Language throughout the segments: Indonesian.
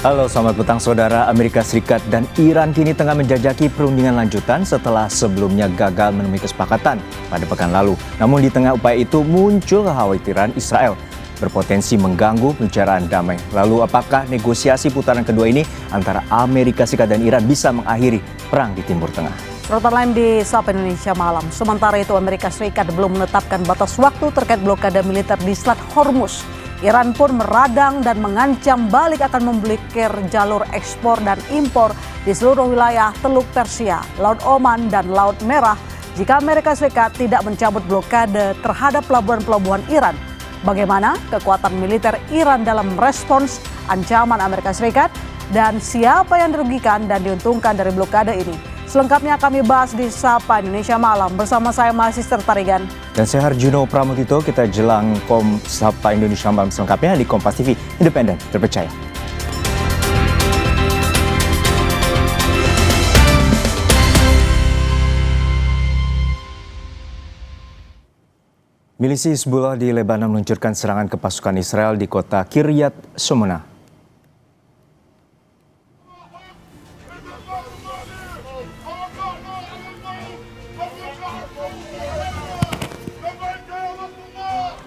Halo, selamat petang saudara. Amerika Serikat dan Iran kini tengah menjajaki perundingan lanjutan setelah sebelumnya gagal menemui kesepakatan pada pekan lalu. Namun di tengah upaya itu muncul kekhawatiran Israel berpotensi mengganggu pembicaraan damai. Lalu apakah negosiasi putaran kedua ini antara Amerika Serikat dan Iran bisa mengakhiri perang di Timur Tengah? Sorotan lain di Sapa Indonesia Malam. Sementara itu Amerika Serikat belum menetapkan batas waktu terkait blokade militer di Selat Hormuz. Iran pun meradang dan mengancam balik akan memblokir jalur ekspor dan impor di seluruh wilayah Teluk Persia, Laut Oman, dan Laut Merah jika Amerika Serikat tidak mencabut blokade terhadap pelabuhan-pelabuhan Iran. Bagaimana kekuatan militer Iran dalam merespons ancaman Amerika Serikat dan siapa yang dirugikan dan diuntungkan dari blokade ini? Selengkapnya kami bahas di Sapa Indonesia Malam bersama saya Mahasiswa Tarigan. Dan saya Harjuno Pramutito, kita jelang Sapa Indonesia Malam selengkapnya di Kompas TV, independen, terpercaya. Milisi Hizbullah di Lebanon meluncurkan serangan ke pasukan Israel di kota Kiryat Shmona.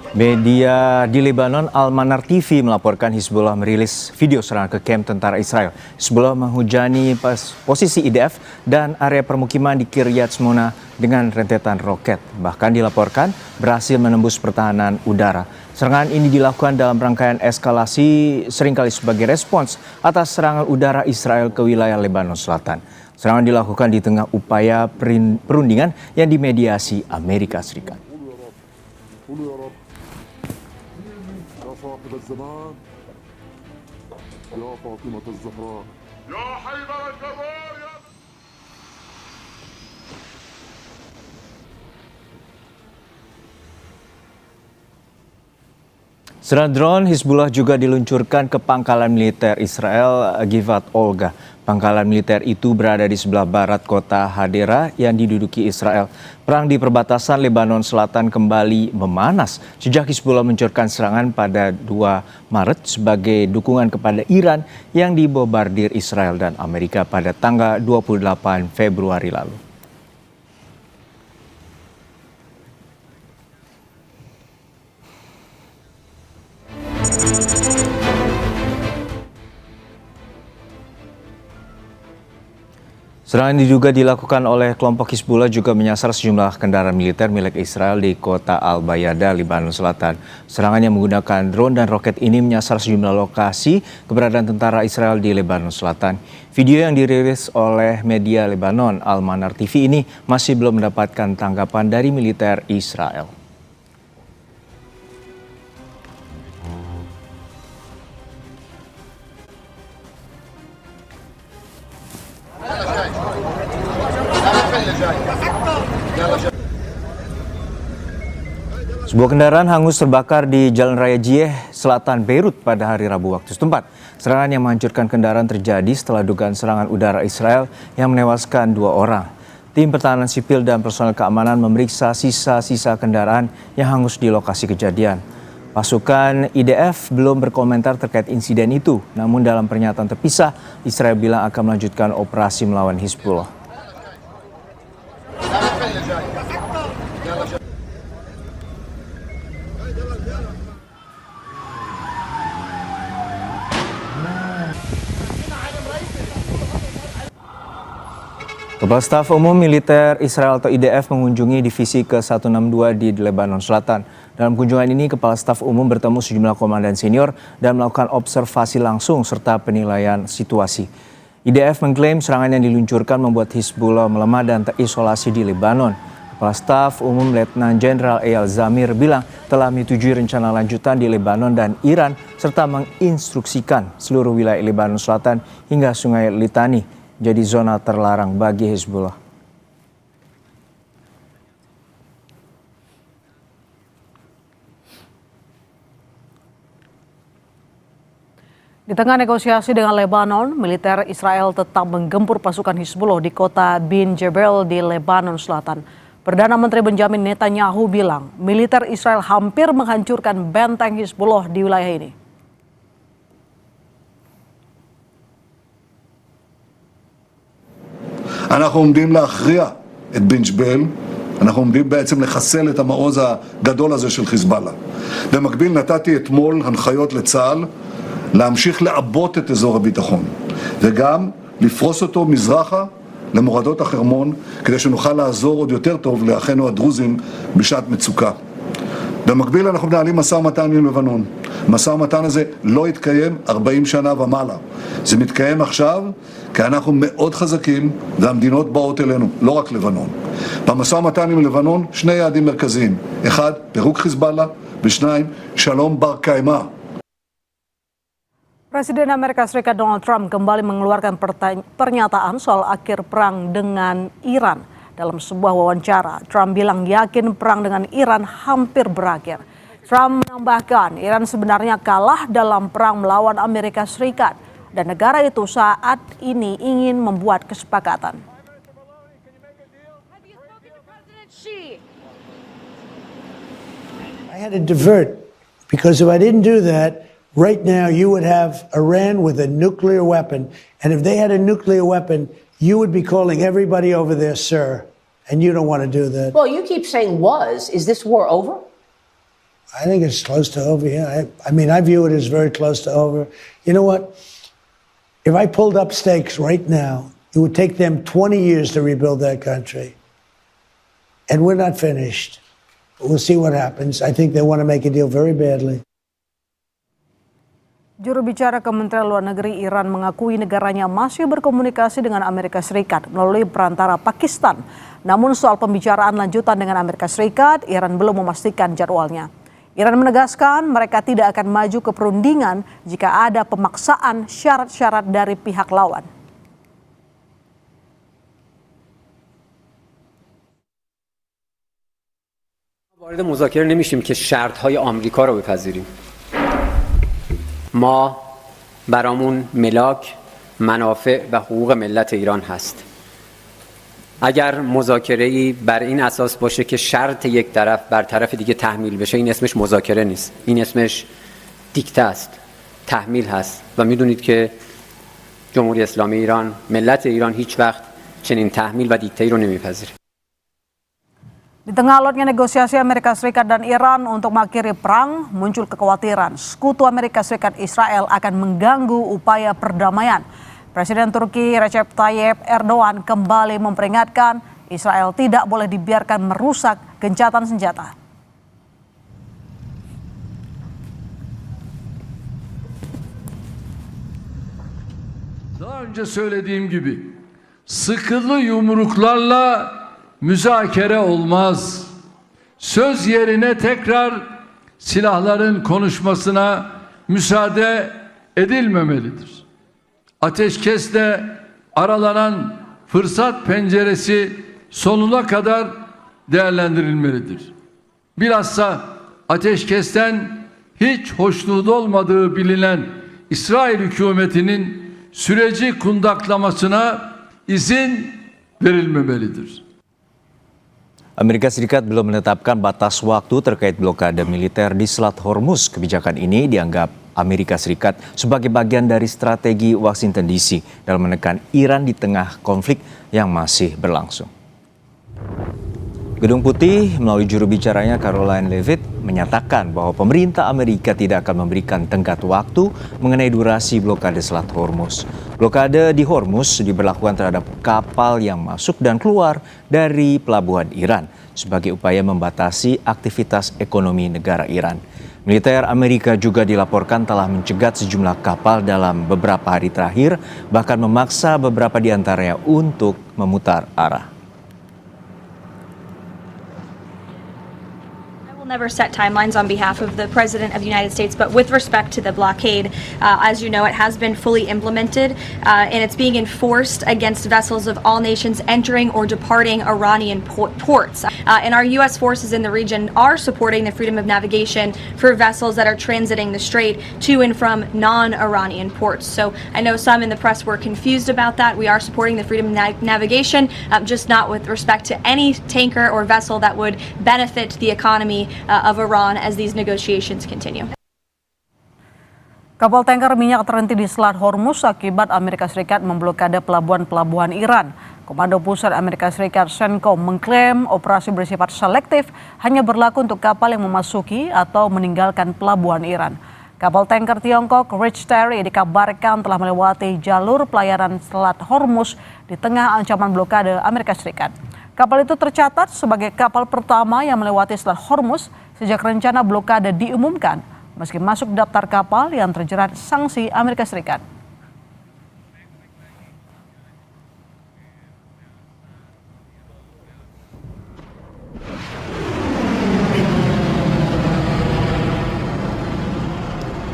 Media di Lebanon, Al-Manar TV melaporkan Hizbullah merilis video serangan ke kamp tentara Israel. Hizbullah menghujani posisi IDF dan area permukiman di Kiryat Shmona dengan rentetan roket. Bahkan dilaporkan berhasil menembus pertahanan udara. Serangan ini dilakukan dalam rangkaian eskalasi seringkali sebagai respons atas serangan udara Israel ke wilayah Lebanon Selatan. Serangan dilakukan di tengah upaya perundingan yang dimediasi Amerika Serikat. صاحب الزمان يا فاطمة الزهراء يا حيدر الجبار يا Serangan drone Hizbullah juga diluncurkan ke pangkalan militer Israel Givat Olga. Pangkalan militer itu berada di sebelah barat kota Hadera yang diduduki Israel. Perang di perbatasan Lebanon Selatan kembali memanas sejak Hizbullah meluncurkan serangan pada 2 Maret sebagai dukungan kepada Iran yang dibombardir Israel dan Amerika pada tanggal 28 Februari lalu. Serangan diduga dilakukan oleh kelompok Hizbullah juga menyasar sejumlah kendaraan militer milik Israel di kota Al-Bayada, Lebanon Selatan. Serangan yang menggunakan drone dan roket ini menyasar sejumlah lokasi keberadaan tentara Israel di Lebanon Selatan. Video yang dirilis oleh media Lebanon, Al-Manar TV ini masih belum mendapatkan tanggapan dari militer Israel. Sebuah kendaraan hangus terbakar di Jalan Raya Jieh, Selatan Beirut pada hari Rabu waktu setempat. Serangan yang menghancurkan kendaraan terjadi setelah dugaan serangan udara Israel yang menewaskan 2 orang. Tim pertahanan sipil dan personel keamanan memeriksa sisa-sisa kendaraan yang hangus di lokasi kejadian. Pasukan IDF belum berkomentar terkait insiden itu, namun dalam pernyataan terpisah, Israel bilang akan melanjutkan operasi melawan Hizbullah. Kepala Staf Umum Militer Israel atau IDF mengunjungi divisi ke-162 di Lebanon Selatan. Dalam kunjungan ini, Kepala Staf Umum bertemu sejumlah komandan senior dan melakukan observasi langsung serta penilaian situasi. IDF mengklaim serangan yang diluncurkan membuat Hizbullah melemah dan terisolasi di Lebanon. Kepala Staf Umum Letnan Jenderal Eyal Zamir bilang telah menyetujui rencana lanjutan di Lebanon dan Iran serta menginstruksikan seluruh wilayah Lebanon Selatan hingga Sungai Litani jadi zona terlarang bagi Hizbullah. Di tengah negosiasi dengan Lebanon, militer Israel tetap menggempur pasukan Hizbullah di kota Bin Jebel di Lebanon Selatan. Perdana Menteri Benjamin Netanyahu bilang militer Israel hampir menghancurkan benteng Hizbullah di wilayah ini. אנחנו עומדים להכריע את בן ג'בייל, אנחנו עומדים בעצם לחסל את המעוז הגדול הזה של חיזבאללה. במקביל נתתי אתמול הנחיות לצה"ל להמשיך לעבות את אזור הביטחון, וגם לפרוס אותו מזרחה למורדות החרמון, כדי שנוכל לעזור עוד יותר טוב לאחינו הדרוזים בשעת מצוקה. במקביל אנחנו מנהלים משא ומתן עם לבנון. המשא ומתן הזה לא התקיים 40 שנה ומעלה. זה מתקיים עכשיו כי אנחנו מאוד חזקים והמדינות באות אלינו, לא רק לבנון. במשא ומתן עם לבנון שני יעדים מרכזיים. אחד, פירוק חיזבאללה, ושניים, שלום בר קיימא. Presiden Amerika Serikat Donald Trump kembali mengeluarkan pernyataan soal akhir perang dengan Iran. Dalam sebuah wawancara, Trump bilang yakin perang dengan Iran hampir berakhir. Trump menambahkan Iran sebenarnya kalah dalam perang melawan Amerika Serikat dan negara itu saat ini ingin membuat kesepakatan. I had to divert because if I didn't do that, right now you would have Iran with a nuclear weapon, and if they had a nuclear weapon, you would be calling everybody over there, sir, and you don't want to do that. Well, you keep saying was. Is this war over? I think it's close to over, yeah. I mean, I view it as very close to over. You know what? If I pulled up stakes right now, it would take them 20 years to rebuild that country. And we're not finished. We'll see what happens. I think they want to make a deal very badly. Juru bicara Kementerian Luar Negeri Iran mengakui negaranya masih berkomunikasi dengan Amerika Serikat melalui perantara Pakistan. Namun soal pembicaraan lanjutan dengan Amerika Serikat, Iran belum memastikan jadwalnya. Iran menegaskan mereka tidak akan maju ke perundingan jika ada pemaksaan syarat-syarat dari pihak lawan. وارد مذاکره نمیشیم که شرط‌های آمریکا رو بپذیریم. ما برامون ملاک، منافع و حقوق ملت ایران هست. اگر مذاکره‌ای بر این اساس باشه که شرط یک طرف بر طرف دیگه تحمیل بشه، این اسمش مذاکره نیست. این اسمش دیکته است. تحمیل هست و میدونید که جمهوری اسلامی ایران، ملت ایران هیچ وقت چنین تحمیل و دیکته‌ای رو نمیپذیره. Di tengah alotnya negosiasi Amerika Serikat dan Iran untuk mengakhiri perang, muncul kekhawatiran sekutu Amerika Serikat Israel akan mengganggu upaya perdamaian. Presiden Turki Recep Tayyip Erdogan kembali memperingatkan Israel tidak boleh dibiarkan merusak gencatan senjata. Daha önce söylediğim gibi sıkılı yumruklarla müzakere olmaz. Söz yerine tekrar silahların konuşmasına müsaade edilmemelidir. Ateşkesle aralanan fırsat penceresi sonuna kadar değerlendirilmelidir. Bilhassa ateşkesten hiç hoşnut olmadığı bilinen İsrail hükümetinin süreci kundaklamasına izin verilmemelidir. Amerika Serikat belum menetapkan batas waktu terkait blokade militer di Selat Hormuz. Kebijakan ini dianggap Amerika Serikat sebagai bagian dari strategi Washington DC dalam menekan Iran di tengah konflik yang masih berlangsung. Gedung Putih melalui juru bicaranya Caroline Leavitt menyatakan bahwa pemerintah Amerika tidak akan memberikan tenggat waktu mengenai durasi blokade Selat Hormuz. Blokade di Hormuz diberlakukan terhadap kapal yang masuk dan keluar dari pelabuhan Iran sebagai upaya membatasi aktivitas ekonomi negara Iran. Militer Amerika juga dilaporkan telah mencegat sejumlah kapal dalam beberapa hari terakhir, bahkan memaksa beberapa di antaranya untuk memutar arah. Never set timelines on behalf of the President of the United States, but with respect to the blockade, as you know, it has been fully implemented and it's being enforced against vessels of all nations entering or departing Iranian ports. And our U.S. forces in the region are supporting the freedom of navigation for vessels that are transiting the strait to and from non-Iranian ports. So I know some in the press were confused about that. We are supporting the freedom of navigation, just not with respect to any tanker or vessel that would benefit the economy of Iran as these negotiations continue. Kapal tanker minyak terhenti di Selat Hormuz akibat Amerika Serikat memblokade pelabuhan-pelabuhan Iran. Komando Pusat Amerika Serikat CENTCOM mengklaim operasi bersifat selektif hanya berlaku untuk kapal yang memasuki atau meninggalkan pelabuhan Iran. Kapal tanker Tiongkok Rich Terry dikabarkan telah melewati jalur pelayaran Selat Hormuz di tengah ancaman blokade Amerika Serikat. Kapal itu tercatat sebagai kapal pertama yang melewati Selat Hormuz sejak rencana blokade diumumkan, meski masuk daftar kapal yang terjerat sanksi Amerika Serikat.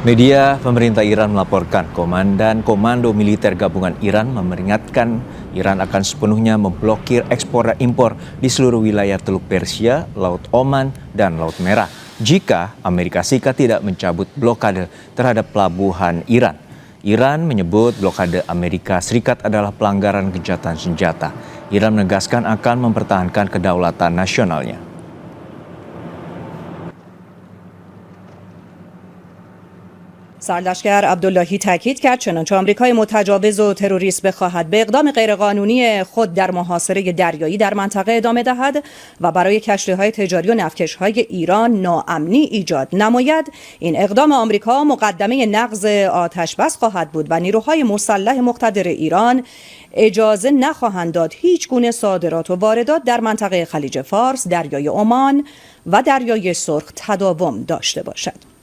Media pemerintah Iran melaporkan Komandan Komando Militer Gabungan Iran memperingatkan Iran akan sepenuhnya memblokir ekspor dan impor di seluruh wilayah Teluk Persia, Laut Oman, dan Laut Merah jika Amerika Serikat tidak mencabut blokade terhadap pelabuhan Iran. Iran menyebut blokade Amerika Serikat adalah pelanggaran gencatan senjata. Iran menegaskan akan mempertahankan kedaulatan nasionalnya. سرلشکر عبداللهی تاکید کرد چنانچه آمریکای متجاوز و تروریست بخواهد به اقدام غیرقانونی خود در محاصره دریایی در منطقه ادامه دهد و برای کشتی‌های تجاری و نفتکش‌های ایران ناامنی ایجاد نماید، این اقدام آمریکا مقدمه نقض آتش‌بس خواهد بود و نیروهای مسلح مقتدر ایران اجازه نخواهند داد هیچ گونه صادرات و واردات در منطقه خلیج فارس، دریای عمان و دریای سرخ تداوم داشته باشد.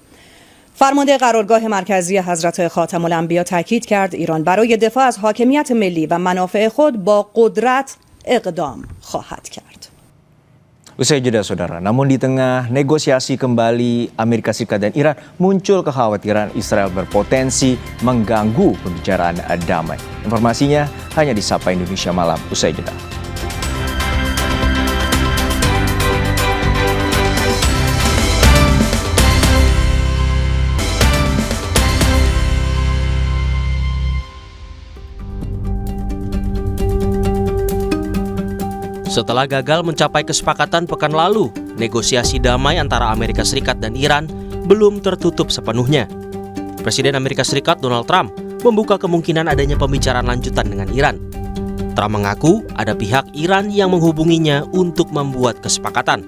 فرمانده قرارگاه مرکزی حضرت خاتم الانبیا تاکید کرد ایران برای دفاع از حاکمیت ملی و منافع خود با قدرت اقدام خواهد کرد. Usai jeda saudara, namun di tengah negosiasi kembali Amerika Serikat dan Iran muncul kekhawatiran Israel berpotensi mengganggu pembicaraan damai. Informasinya hanya di Sapa Indonesia Malam usai jeda. Setelah gagal mencapai kesepakatan pekan lalu, negosiasi damai antara Amerika Serikat dan Iran belum tertutup sepenuhnya. Presiden Amerika Serikat Donald Trump membuka kemungkinan adanya pembicaraan lanjutan dengan Iran. Trump mengaku ada pihak Iran yang menghubunginya untuk membuat kesepakatan.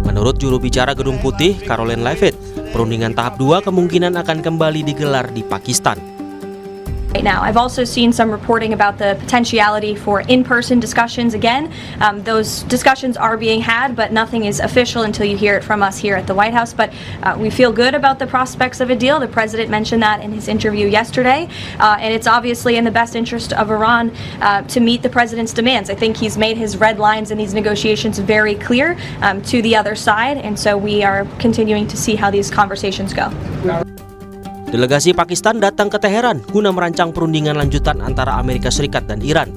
Menurut juru bicara Gedung Putih, Caroline Leavitt, perundingan tahap 2 kemungkinan akan kembali digelar di Pakistan. Right now, I've also seen some reporting about the potentiality for in-person discussions again. Those discussions are being had, but nothing is official until you hear it from us here at the White House. But we feel good about the prospects of a deal. The president mentioned that in his interview yesterday. And it's obviously in the best interest of Iran to meet the president's demands. I think he's made his red lines in these negotiations very clear to the other side. And so we are continuing to see how these conversations go. Delegasi Pakistan datang ke Teheran guna merancang perundingan lanjutan antara Amerika Serikat dan Iran.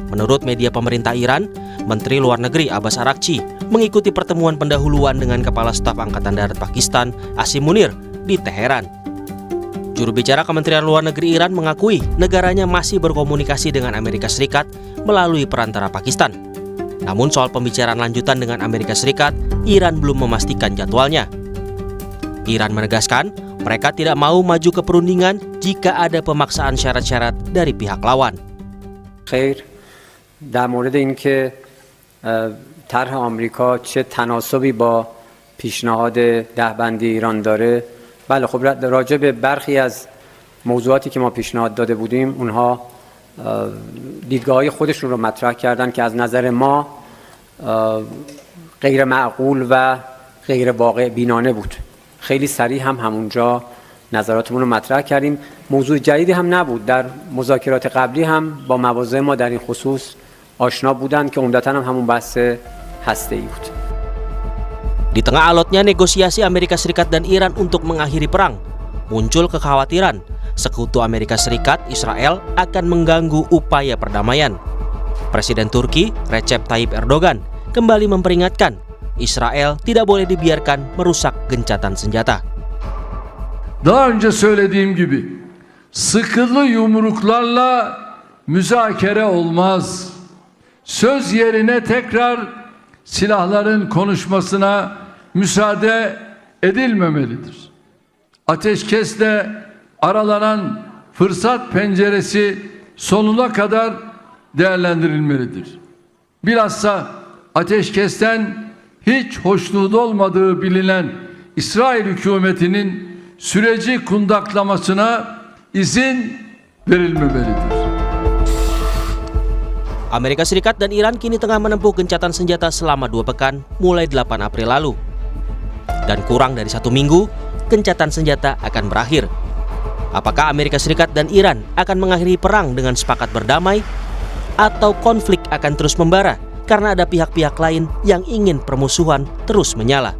Menurut media pemerintah Iran, Menteri Luar Negeri Abbas Araghchi mengikuti pertemuan pendahuluan dengan Kepala Staf Angkatan Darat Pakistan, Asim Munir, di Teheran. Juru bicara Kementerian Luar Negeri Iran mengakui negaranya masih berkomunikasi dengan Amerika Serikat melalui perantara Pakistan. Namun soal pembicaraan lanjutan dengan Amerika Serikat, Iran belum memastikan jadwalnya. Iran menegaskan mereka tidak mau maju ke perundingan jika ada pemaksaan syarat-syarat dari pihak lawan. خیر در مورد اینکه طرح آمریکا چه تناسبی با پیشنهاد دهبندی ایران داره، بله خب راجع به برخی از موضوعاتی که ما پیشنهاد داده بودیم اونها دیدگاه‌های خودشون رو مطرح کردن که از نظر ما غیر معقول و غیر واقع بینانه بود. خیلی سریع هم همونجا نظراتمون رو مطرح کردیم. موضوع جدیدی هم نبود. در مذاکرات قبلی هم با مواضع ما در این خصوص آشنا بودند که عمدتاً هم همون بحث هسته‌ای بود. Di tengah alotnya negosiasi Amerika Serikat dan Iran untuk mengakhiri perang, muncul kekhawatiran sekutu Amerika Serikat, Israel akan mengganggu upaya perdamaian. Presiden Turki, Recep Tayyip Erdogan, kembali memperingatkan İsrail tidak boleh dibiarkan merusak gencatan senjata. Daha önce söylediğim gibi sıkılı yumruklarla müzakere olmaz. Söz yerine tekrar silahların konuşmasına müsaade edilmemelidir. Ateşkesle aralanan fırsat penceresi sonuna kadar değerlendirilmelidir. Bilhassa ateşkesten hiç hoşnut olmadığı bilinen İsrail hükümetinin süreci kundaklamasına izin verilmemelidir. Amerika Serikat dan Iran kini tengah menempuh gencatan senjata selama 2 pekan mulai 8 April lalu. Dan kurang dari 1 minggu, gencatan senjata akan berakhir. Apakah Amerika Serikat dan Iran akan mengakhiri perang dengan sepakat berdamai? Atau konflik akan terus membara karena ada pihak-pihak lain yang ingin permusuhan terus menyala?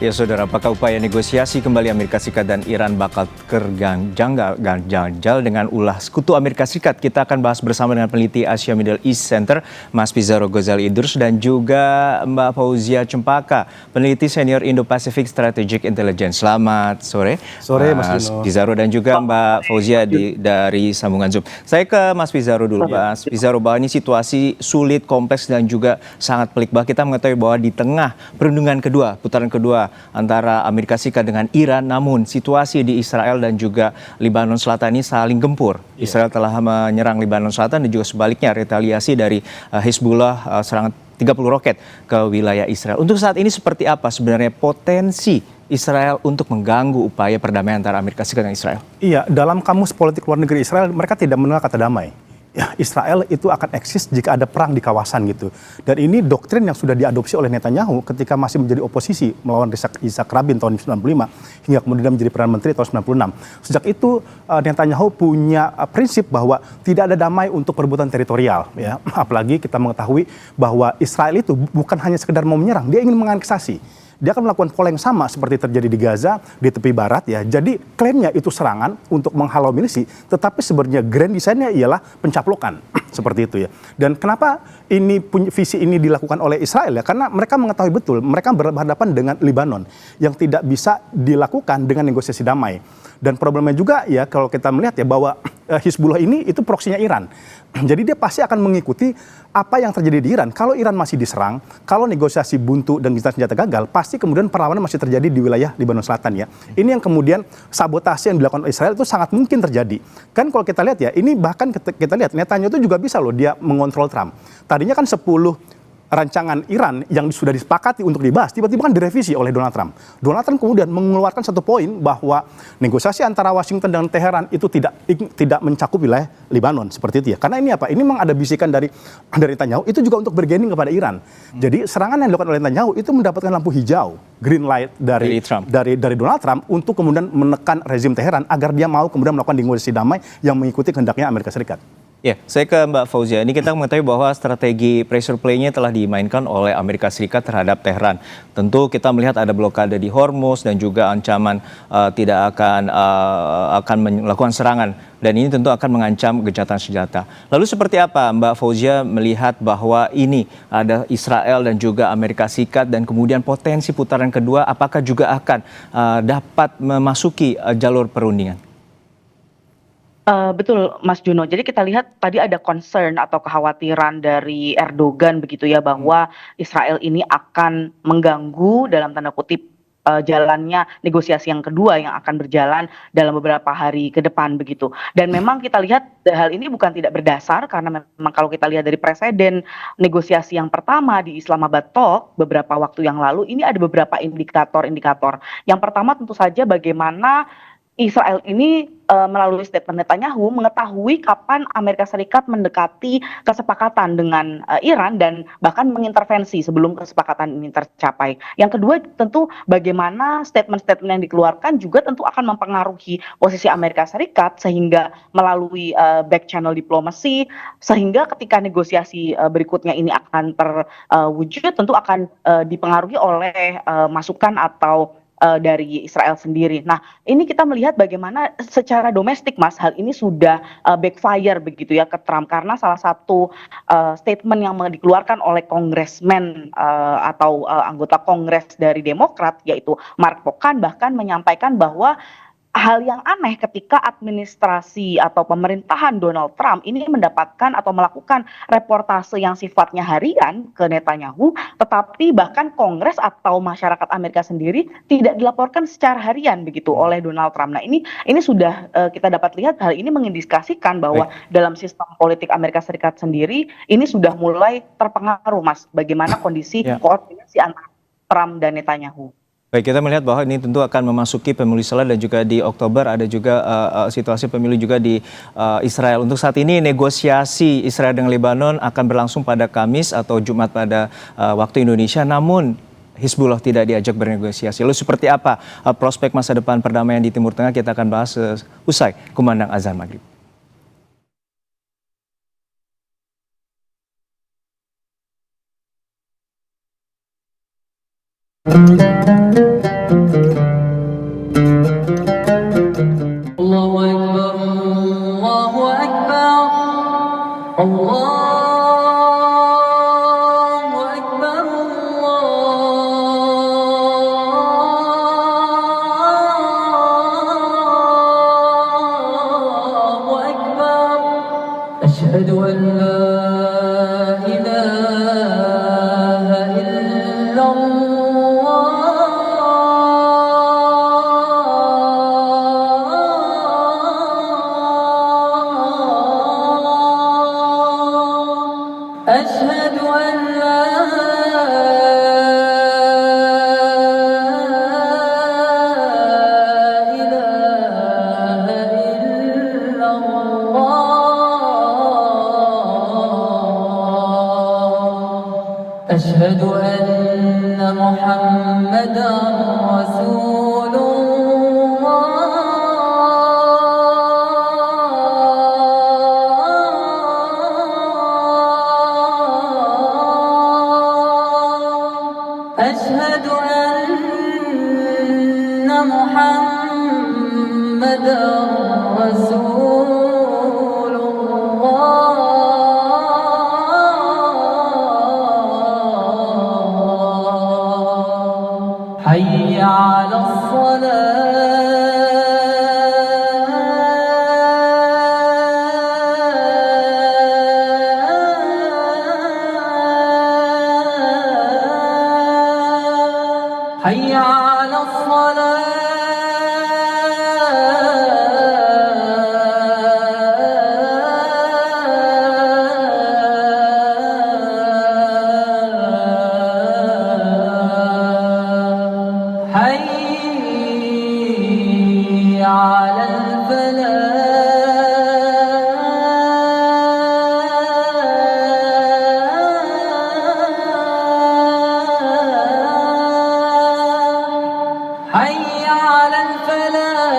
Ya saudara, apakah upaya negosiasi kembali Amerika Serikat dan Iran bakal terganjal dengan ulah sekutu Amerika Serikat? Kita akan bahas bersama dengan peneliti Asia Middle East Center, Mas Pizarro Ghazali Idrus, dan juga Mbak Fauzia Cempaka, peneliti senior Indo-Pacific Strategic Intelligence. Selamat sore. Sore, Mas Dino. Pizarro, dan juga Mbak Fauzia dari sambungan Zoom. Saya ke Mas Pizarro dulu. Mas Pizarro, bahwa ini situasi sulit, kompleks, dan juga sangat pelik. Bahwa kita mengetahui bahwa di tengah perundingan kedua, putaran kedua antara Amerika Serikat dengan Iran, namun situasi di Israel dan juga Lebanon Selatan ini saling gempur. Israel telah menyerang Lebanon Selatan dan juga sebaliknya retaliasi dari Hezbollah serangan 30 roket ke wilayah Israel. Untuk saat ini seperti apa sebenarnya potensi Israel untuk mengganggu upaya perdamaian antara Amerika Serikat dan Israel? Iya, dalam kamus politik luar negeri Israel mereka tidak mengenal kata damai. Ya, Israel itu akan eksis jika ada perang di kawasan gitu. Dan ini doktrin yang sudah diadopsi oleh Netanyahu ketika masih menjadi oposisi melawan Yitzhak Rabin tahun 95 hingga kemudian menjadi Perdana Menteri tahun 96. Sejak itu Netanyahu punya prinsip bahwa tidak ada damai untuk perebutan teritorial, ya. Apalagi kita mengetahui bahwa Israel itu bukan hanya sekedar mau menyerang, dia ingin menganeksasi. Dia akan melakukan pola yang sama seperti terjadi di Gaza, di tepi barat, ya. Jadi klaimnya itu serangan untuk menghalau milisi, tetapi sebenarnya grand design-nya ialah pencaplokan seperti itu, ya. Dan kenapa visi ini dilakukan oleh Israel, ya? Karena mereka mengetahui betul mereka berhadapan dengan Lebanon yang tidak bisa dilakukan dengan negosiasi damai. Dan problemnya juga, ya, kalau kita melihat, ya, bahwa Hizbullah ini itu proksinya Iran. Jadi dia pasti akan mengikuti apa yang terjadi di Iran. Kalau Iran masih diserang, kalau negosiasi buntu dan gencatan senjata gagal, pasti kemudian perlawanan masih terjadi di wilayah Lebanon Selatan, ya. Ini yang kemudian sabotase yang dilakukan Israel itu sangat mungkin terjadi. Kan kalau kita lihat, ya, ini bahkan kita lihat Netanyahu itu juga bisa loh dia mengontrol Trump. Tadinya kan 10 rancangan Iran yang sudah disepakati untuk dibahas, tiba-tiba kan direvisi oleh Donald Trump. Donald Trump kemudian mengeluarkan satu poin bahwa negosiasi antara Washington dan Teheran itu tidak mencakup wilayah Lebanon, seperti itu, ya. Karena ini apa? Ini memang ada bisikan dari Netanyahu, itu juga untuk bergaining kepada Iran. Jadi serangan yang dilakukan oleh Netanyahu itu mendapatkan lampu hijau, green light dari Donald Trump untuk kemudian menekan rezim Teheran agar dia mau kemudian melakukan negosiasi damai yang mengikuti kehendaknya Amerika Serikat. Ya, saya ke Mbak Fauzia. Ini kita mengetahui bahwa strategi pressure play-nya telah dimainkan oleh Amerika Serikat terhadap Tehran. Tentu kita melihat ada blokade di Hormuz dan juga ancaman tidak akan melakukan serangan. Dan ini tentu akan mengancam gencatan senjata. Lalu seperti apa Mbak Fauzia melihat bahwa ini ada Israel dan juga Amerika Serikat dan kemudian potensi putaran kedua apakah juga akan dapat memasuki jalur perundingan? Betul, Mas Juno. Jadi kita lihat tadi ada concern atau kekhawatiran dari Erdogan begitu, ya, bahwa Israel ini akan mengganggu dalam tanda kutip jalannya negosiasi yang kedua yang akan berjalan dalam beberapa hari ke depan begitu. Dan memang kita lihat hal ini bukan tidak berdasar karena memang kalau kita lihat dari presiden negosiasi yang pertama di Islamabad Talk beberapa waktu yang lalu, ini ada beberapa indikator-indikator. Yang pertama tentu saja bagaimana Israel ini melalui statement Netanyahu mengetahui kapan Amerika Serikat mendekati kesepakatan dengan Iran dan bahkan mengintervensi sebelum kesepakatan ini tercapai. Yang kedua tentu bagaimana statement-statement yang dikeluarkan juga tentu akan mempengaruhi posisi Amerika Serikat sehingga melalui back channel diplomasi sehingga ketika negosiasi berikutnya ini akan terwujud tentu akan dipengaruhi oleh masukan atau dari Israel sendiri. Nah, ini kita melihat bagaimana secara domestik, Mas, hal ini sudah backfire begitu, ya, ke Trump karena salah satu statement yang dikeluarkan oleh kongresmen atau anggota Kongres dari Demokrat yaitu Mark Pocan bahkan menyampaikan bahwa hal yang aneh ketika administrasi atau pemerintahan Donald Trump ini mendapatkan atau melakukan reportase yang sifatnya harian ke Netanyahu, tetapi bahkan Kongres atau masyarakat Amerika sendiri tidak dilaporkan secara harian begitu oleh Donald Trump. Nah, ini sudah kita dapat lihat hal ini mengindikasikan bahwa dalam sistem politik Amerika Serikat sendiri ini sudah mulai terpengaruh, Mas, bagaimana kondisi koordinasi antara Trump dan Netanyahu. Baik, kita melihat bahwa ini tentu akan memasuki pemilu Israel dan juga di Oktober ada juga situasi pemilu juga di Israel. Untuk saat ini negosiasi Israel dengan Lebanon akan berlangsung pada Kamis atau Jumat pada waktu Indonesia, namun Hizbullah tidak diajak bernegosiasi. Lalu seperti apa prospek masa depan perdamaian di Timur Tengah, kita akan bahas usai kumandang azan maghrib. Allahu Akbar, Allahu Akbar, Allahu Akbar, Allahu Akbar. Asyhadu an la ilaha illallah. أشهد أن لا إله إلا الله أشهد أن محمدا رسول أشهد أن محمدا رسول الله حي على الصلاة حي على الصلاة حي على الفلاح حي على الفلاح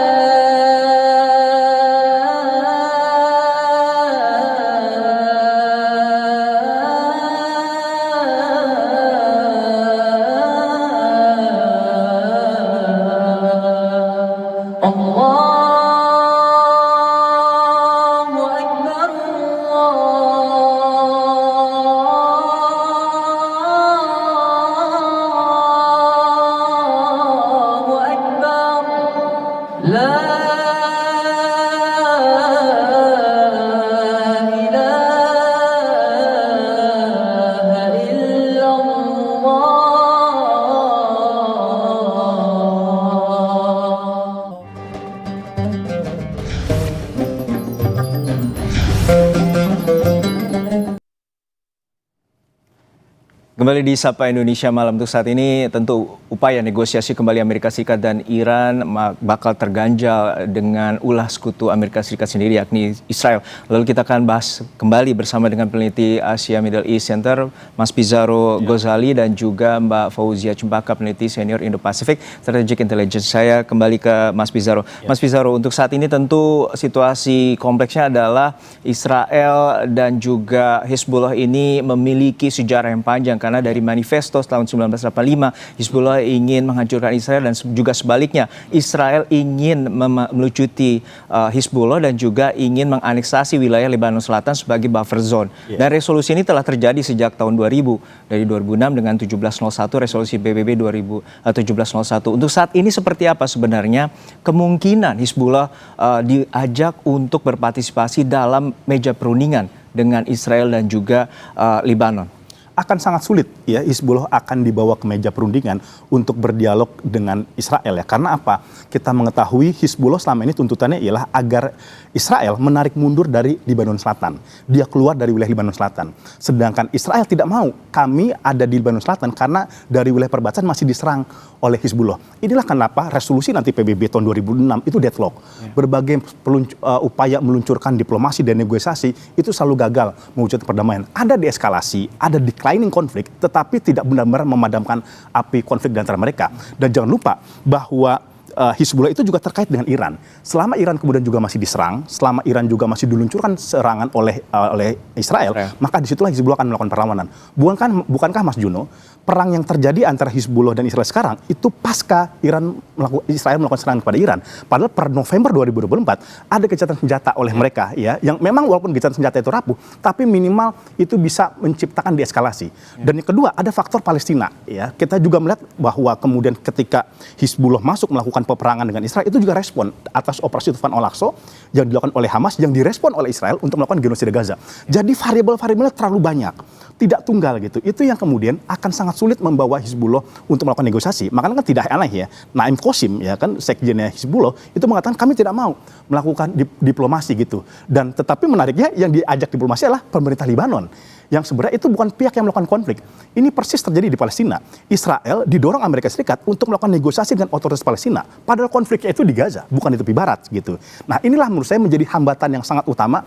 الله أكبر الله أكبر لا إله إلا الله. Kembali di Sapa Indonesia Malam. Untuk saat ini tentu upaya negosiasi kembali Amerika Serikat dan Iran bakal terganjal dengan ulah sekutu Amerika Serikat sendiri, yakni Israel. Lalu kita akan bahas kembali bersama dengan peneliti Asia Middle East Center, Mas Pizarro Ghazali, dan juga Mbak Fauzia Cempaka, peneliti senior Indo-Pacific Strategic Intelligence. Saya kembali ke Mas Pizarro. Mas Pizarro, untuk saat ini tentu situasi kompleksnya adalah Israel dan juga Hizbullah ini memiliki sejarah yang panjang karena dari manifesto tahun 1985 Hizbullah ingin menghancurkan Israel dan juga sebaliknya Israel ingin melucuti Hizbullah dan juga ingin menganeksasi wilayah Lebanon Selatan sebagai buffer zone. Dan resolusi ini telah terjadi sejak tahun 2000 dari 2006 dengan 1701 resolusi PBB 1701. Untuk saat ini seperti apa sebenarnya kemungkinan Hizbullah diajak untuk berpartisipasi dalam meja perundingan dengan Israel dan juga Lebanon? Akan sangat sulit ya Hizbullah akan dibawa ke meja perundingan untuk berdialog dengan Israel ya. Karena apa? Kita mengetahui Hizbullah selama ini tuntutannya ialah agar Israel menarik mundur dari Lebanon Selatan. Dia keluar dari wilayah Lebanon Selatan. Sedangkan Israel tidak mau kami ada di Lebanon Selatan karena dari wilayah perbatasan masih diserang oleh Hizbullah. Inilah kenapa resolusi nanti PBB tahun 2006 itu deadlock. Berbagai upaya meluncurkan diplomasi dan negosiasi itu selalu gagal mewujudkan perdamaian. Ada deeskalasi, ada declining konflik, tetapi tidak benar-benar memadamkan api konflik di antara mereka. Dan jangan lupa bahwa Hizbullah itu juga terkait dengan Iran. Selama Iran kemudian juga masih diserang, selama Iran juga masih diluncurkan serangan oleh Israel, maka disitulah Hizbullah akan melakukan perlawanan. Bukankah Mas Juno, perang yang terjadi antara Hizbullah dan Israel sekarang itu pasca Israel melakukan serangan kepada Iran. Padahal per November 2024 ada gencatan senjata oleh mereka ya, yang memang walaupun gencatan senjata itu rapuh, tapi minimal itu bisa menciptakan deeskalasi. Dan yang kedua ada faktor Palestina ya. Kita juga melihat bahwa kemudian ketika Hizbullah masuk melakukan peperangan dengan Israel itu juga respon atas operasi Tufan Al-Aqsa yang dilakukan oleh Hamas yang direspon oleh Israel untuk melakukan genosida Gaza. Jadi variabel-variabelnya terlalu banyak, tidak tunggal gitu. Itu yang kemudian akan sangat sulit membawa Hizbullah untuk melakukan negosiasi. Makanya kan tidak aneh ya, Naim Qasim ya kan sekjennya Hizbullah itu mengatakan kami tidak mau melakukan diplomasi gitu. Dan tetapi menariknya yang diajak diplomasi adalah pemerintah Lebanon. Yang sebenarnya itu bukan pihak yang melakukan konflik. Ini persis terjadi di Palestina. Israel didorong Amerika Serikat untuk melakukan negosiasi dengan otoritas Palestina. Padahal konfliknya itu di Gaza, bukan di tepi barat gitu. Nah inilah menurut saya menjadi hambatan yang sangat utama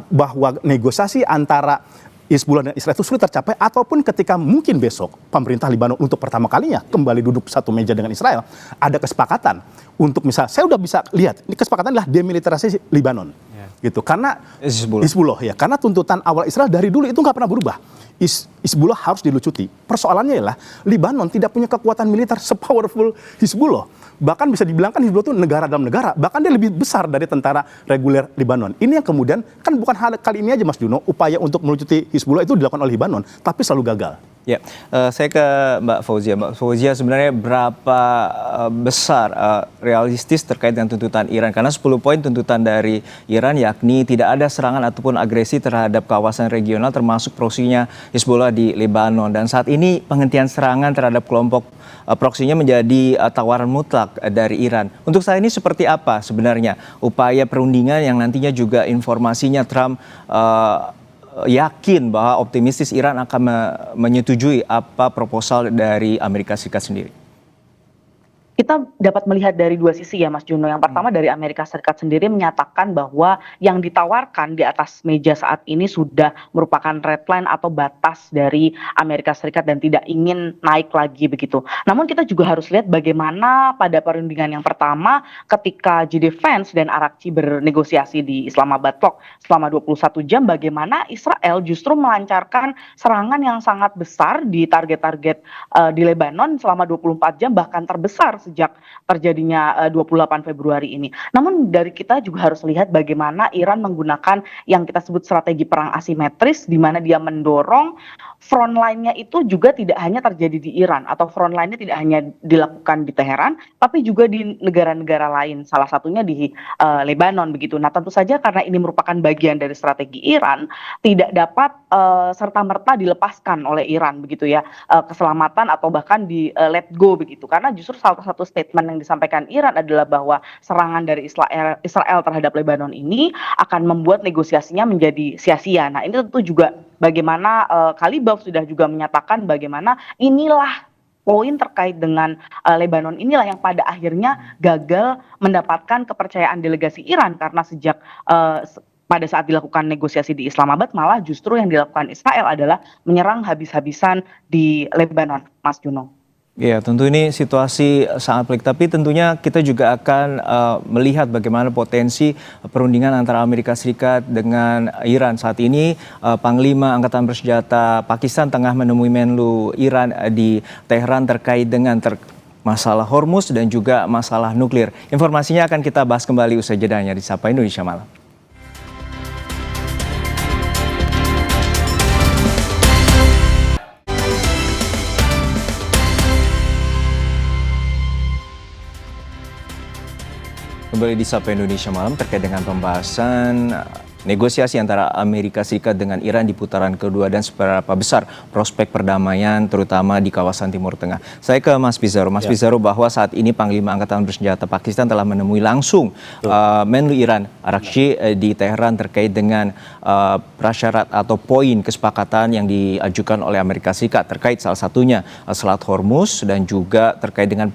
bahwa negosiasi antara Hizbullah dan Israel itu sulit tercapai, ataupun ketika mungkin besok pemerintah Lebanon untuk pertama kalinya kembali duduk satu meja dengan Israel, ada kesepakatan untuk misalnya, saya udah bisa lihat, ini kesepakatan adalah demilitarisasi Lebanon. Gitu, karena Hizbullah ya, karena tuntutan awal Israel dari dulu itu nggak pernah berubah. Hizbullah harus dilucuti. Persoalannya ialah Lebanon tidak punya kekuatan militer sepowerful Hizbullah. Bahkan bisa dibilang kan Hizbullah itu negara dalam negara, bahkan dia lebih besar dari tentara reguler Lebanon. Ini yang kemudian kan bukan kali ini aja Mas Juno, upaya untuk melucuti Hizbullah itu dilakukan oleh Lebanon, tapi selalu gagal. Ya, saya ke Mbak Fauzia. Mbak Fauzia, sebenarnya berapa besar realistis terkait dengan tuntutan Iran? Karena 10 poin tuntutan dari Iran yakni tidak ada serangan ataupun agresi terhadap kawasan regional termasuk proksinya Hizbullah di Lebanon. Dan saat ini penghentian serangan terhadap kelompok proksinya menjadi tawaran mutlak dari Iran. Untuk saat ini seperti apa sebenarnya upaya perundingan yang nantinya juga informasinya Trump yakin bahwa optimistis Iran akan menyetujui apa proposal dari Amerika Serikat sendiri? Kita dapat melihat dari dua sisi ya Mas Juno. Yang pertama dari Amerika Serikat sendiri menyatakan bahwa yang ditawarkan di atas meja saat ini sudah merupakan red line atau batas dari Amerika Serikat dan tidak ingin naik lagi begitu. Namun kita juga harus lihat bagaimana pada perundingan yang pertama ketika JD Vance dan Arakci bernegosiasi di Islamabad Talk selama 21 jam, bagaimana Israel justru melancarkan serangan yang sangat besar di target-target di Lebanon selama 24 jam, bahkan terbesar sejak terjadinya 28 Februari ini. Namun dari kita juga harus lihat bagaimana Iran menggunakan yang kita sebut strategi perang asimetris, di mana dia mendorong front line-nya itu juga tidak hanya terjadi di Iran, atau front line-nya tidak hanya dilakukan di Teheran, tapi juga di negara-negara lain, salah satunya di Lebanon begitu. Nah tentu saja karena ini merupakan bagian dari strategi Iran, tidak dapat serta-merta dilepaskan oleh Iran begitu ya, keselamatan atau bahkan di let go begitu. Karena justru salah satu statement yang disampaikan Iran adalah bahwa serangan dari Israel terhadap Lebanon ini akan membuat negosiasinya menjadi sia-sia. Nah ini tentu juga bagaimana Kalibaf sudah juga menyatakan bagaimana inilah poin terkait dengan Lebanon inilah yang pada akhirnya gagal mendapatkan kepercayaan delegasi Iran, karena sejak pada saat dilakukan negosiasi di Islamabad malah justru yang dilakukan Israel adalah menyerang habis-habisan di Lebanon, Mas Juno. Ya, tentu ini situasi sangat pelik, tapi tentunya kita juga akan melihat bagaimana potensi perundingan antara Amerika Serikat dengan Iran. Saat ini Panglima Angkatan Bersenjata Pakistan tengah menemui Menlu Iran di Teheran terkait dengan masalah Hormuz dan juga masalah nuklir. Informasinya akan kita bahas kembali usai jedanya di Sapa Indonesia Malam. Kembali di Sapa Indonesia Malam terkait dengan pembahasan negosiasi antara Amerika Serikat dengan Iran di putaran kedua dan seberapa besar prospek perdamaian terutama di kawasan Timur Tengah. Saya ke Mas Pizarro. Mas Pizarro, bahwa saat ini Panglima Angkatan Bersenjata Pakistan telah menemui langsung Menlu Iran Arakchi di Teheran terkait dengan prasyarat atau poin kesepakatan yang diajukan oleh Amerika Serikat terkait salah satunya Selat Hormuz dan juga terkait dengan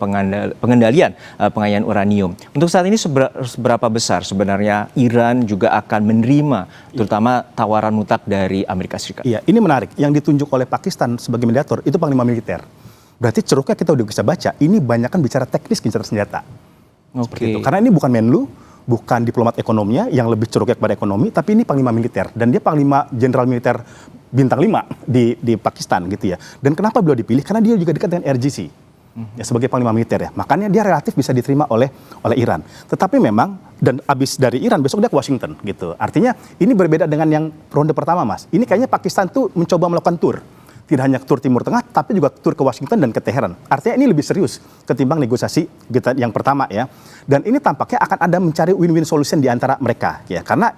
pengendalian pengayaan uranium. Untuk saat ini seberapa besar sebenarnya Iran juga akan menerima terutama tawaran mutlak dari Amerika Serikat? Iya, ini menarik. Yang ditunjuk oleh Pakistan sebagai mediator itu panglima militer. Berarti ceruknya kita udah bisa baca, ini banyak kan bicara teknis, bicara senjata. Oke. Karena ini bukan Menlu, bukan diplomat ekonominya yang lebih ceruknya kepada ekonomi, tapi ini panglima militer. Dan dia panglima jenderal militer bintang 5 di Pakistan gitu ya. Dan kenapa beliau dipilih? Karena dia juga dekat dengan RGC. Ya, sebagai panglima militer ya, makanya dia relatif bisa diterima oleh Iran. Tetapi memang dan abis dari Iran besok dia ke Washington gitu. Artinya ini berbeda dengan yang ronde pertama, Mas. Ini kayaknya Pakistan tuh mencoba melakukan tur, tidak hanya tur Timur Tengah, tapi juga tur ke Washington dan ke Teheran. Artinya ini lebih serius ketimbang negosiasi kita yang pertama ya. Dan ini tampaknya akan ada mencari win-win solution di antara mereka ya, karena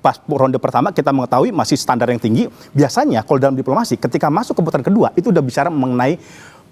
pas ronde pertama kita mengetahui masih standar yang tinggi. Biasanya kalau dalam diplomasi ketika masuk ke putaran kedua itu udah bicara mengenai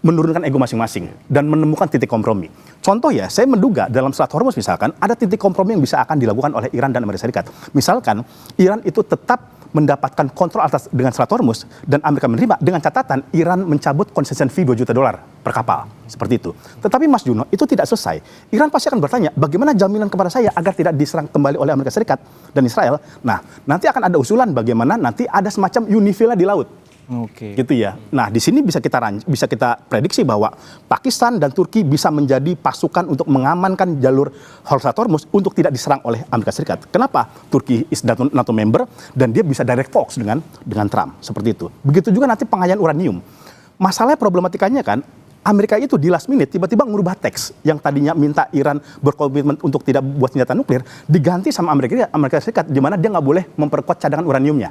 menurunkan ego masing-masing dan menemukan titik kompromi. Contoh ya, saya menduga dalam Selat Hormuz misalkan ada titik kompromi yang bisa akan dilakukan oleh Iran dan Amerika Serikat. Misalkan Iran itu tetap mendapatkan kontrol atas dengan Selat Hormuz dan Amerika menerima dengan catatan Iran mencabut concession fee $2 juta per kapal. Seperti itu. Tetapi Mas Juno, itu tidak selesai. Iran pasti akan bertanya, bagaimana jaminan kepada saya agar tidak diserang kembali oleh Amerika Serikat dan Israel? Nah, nanti akan ada usulan bagaimana nanti ada semacam unifil di laut. Oke. Gitu ya. Nah, di sini bisa kita prediksi bahwa Pakistan dan Turki bisa menjadi pasukan untuk mengamankan jalur Selat Hormuz untuk tidak diserang oleh Amerika Serikat. Kenapa? Turki is NATO member dan dia bisa direct talks dengan Trump seperti itu. Begitu juga nanti pengayaan uranium. Masalahnya problematikanya kan Amerika itu di last minute tiba-tiba merubah teks yang tadinya minta Iran berkomitmen untuk tidak buat senjata nuklir diganti sama Amerika Serikat di mana dia nggak boleh memperkuat cadangan uraniumnya.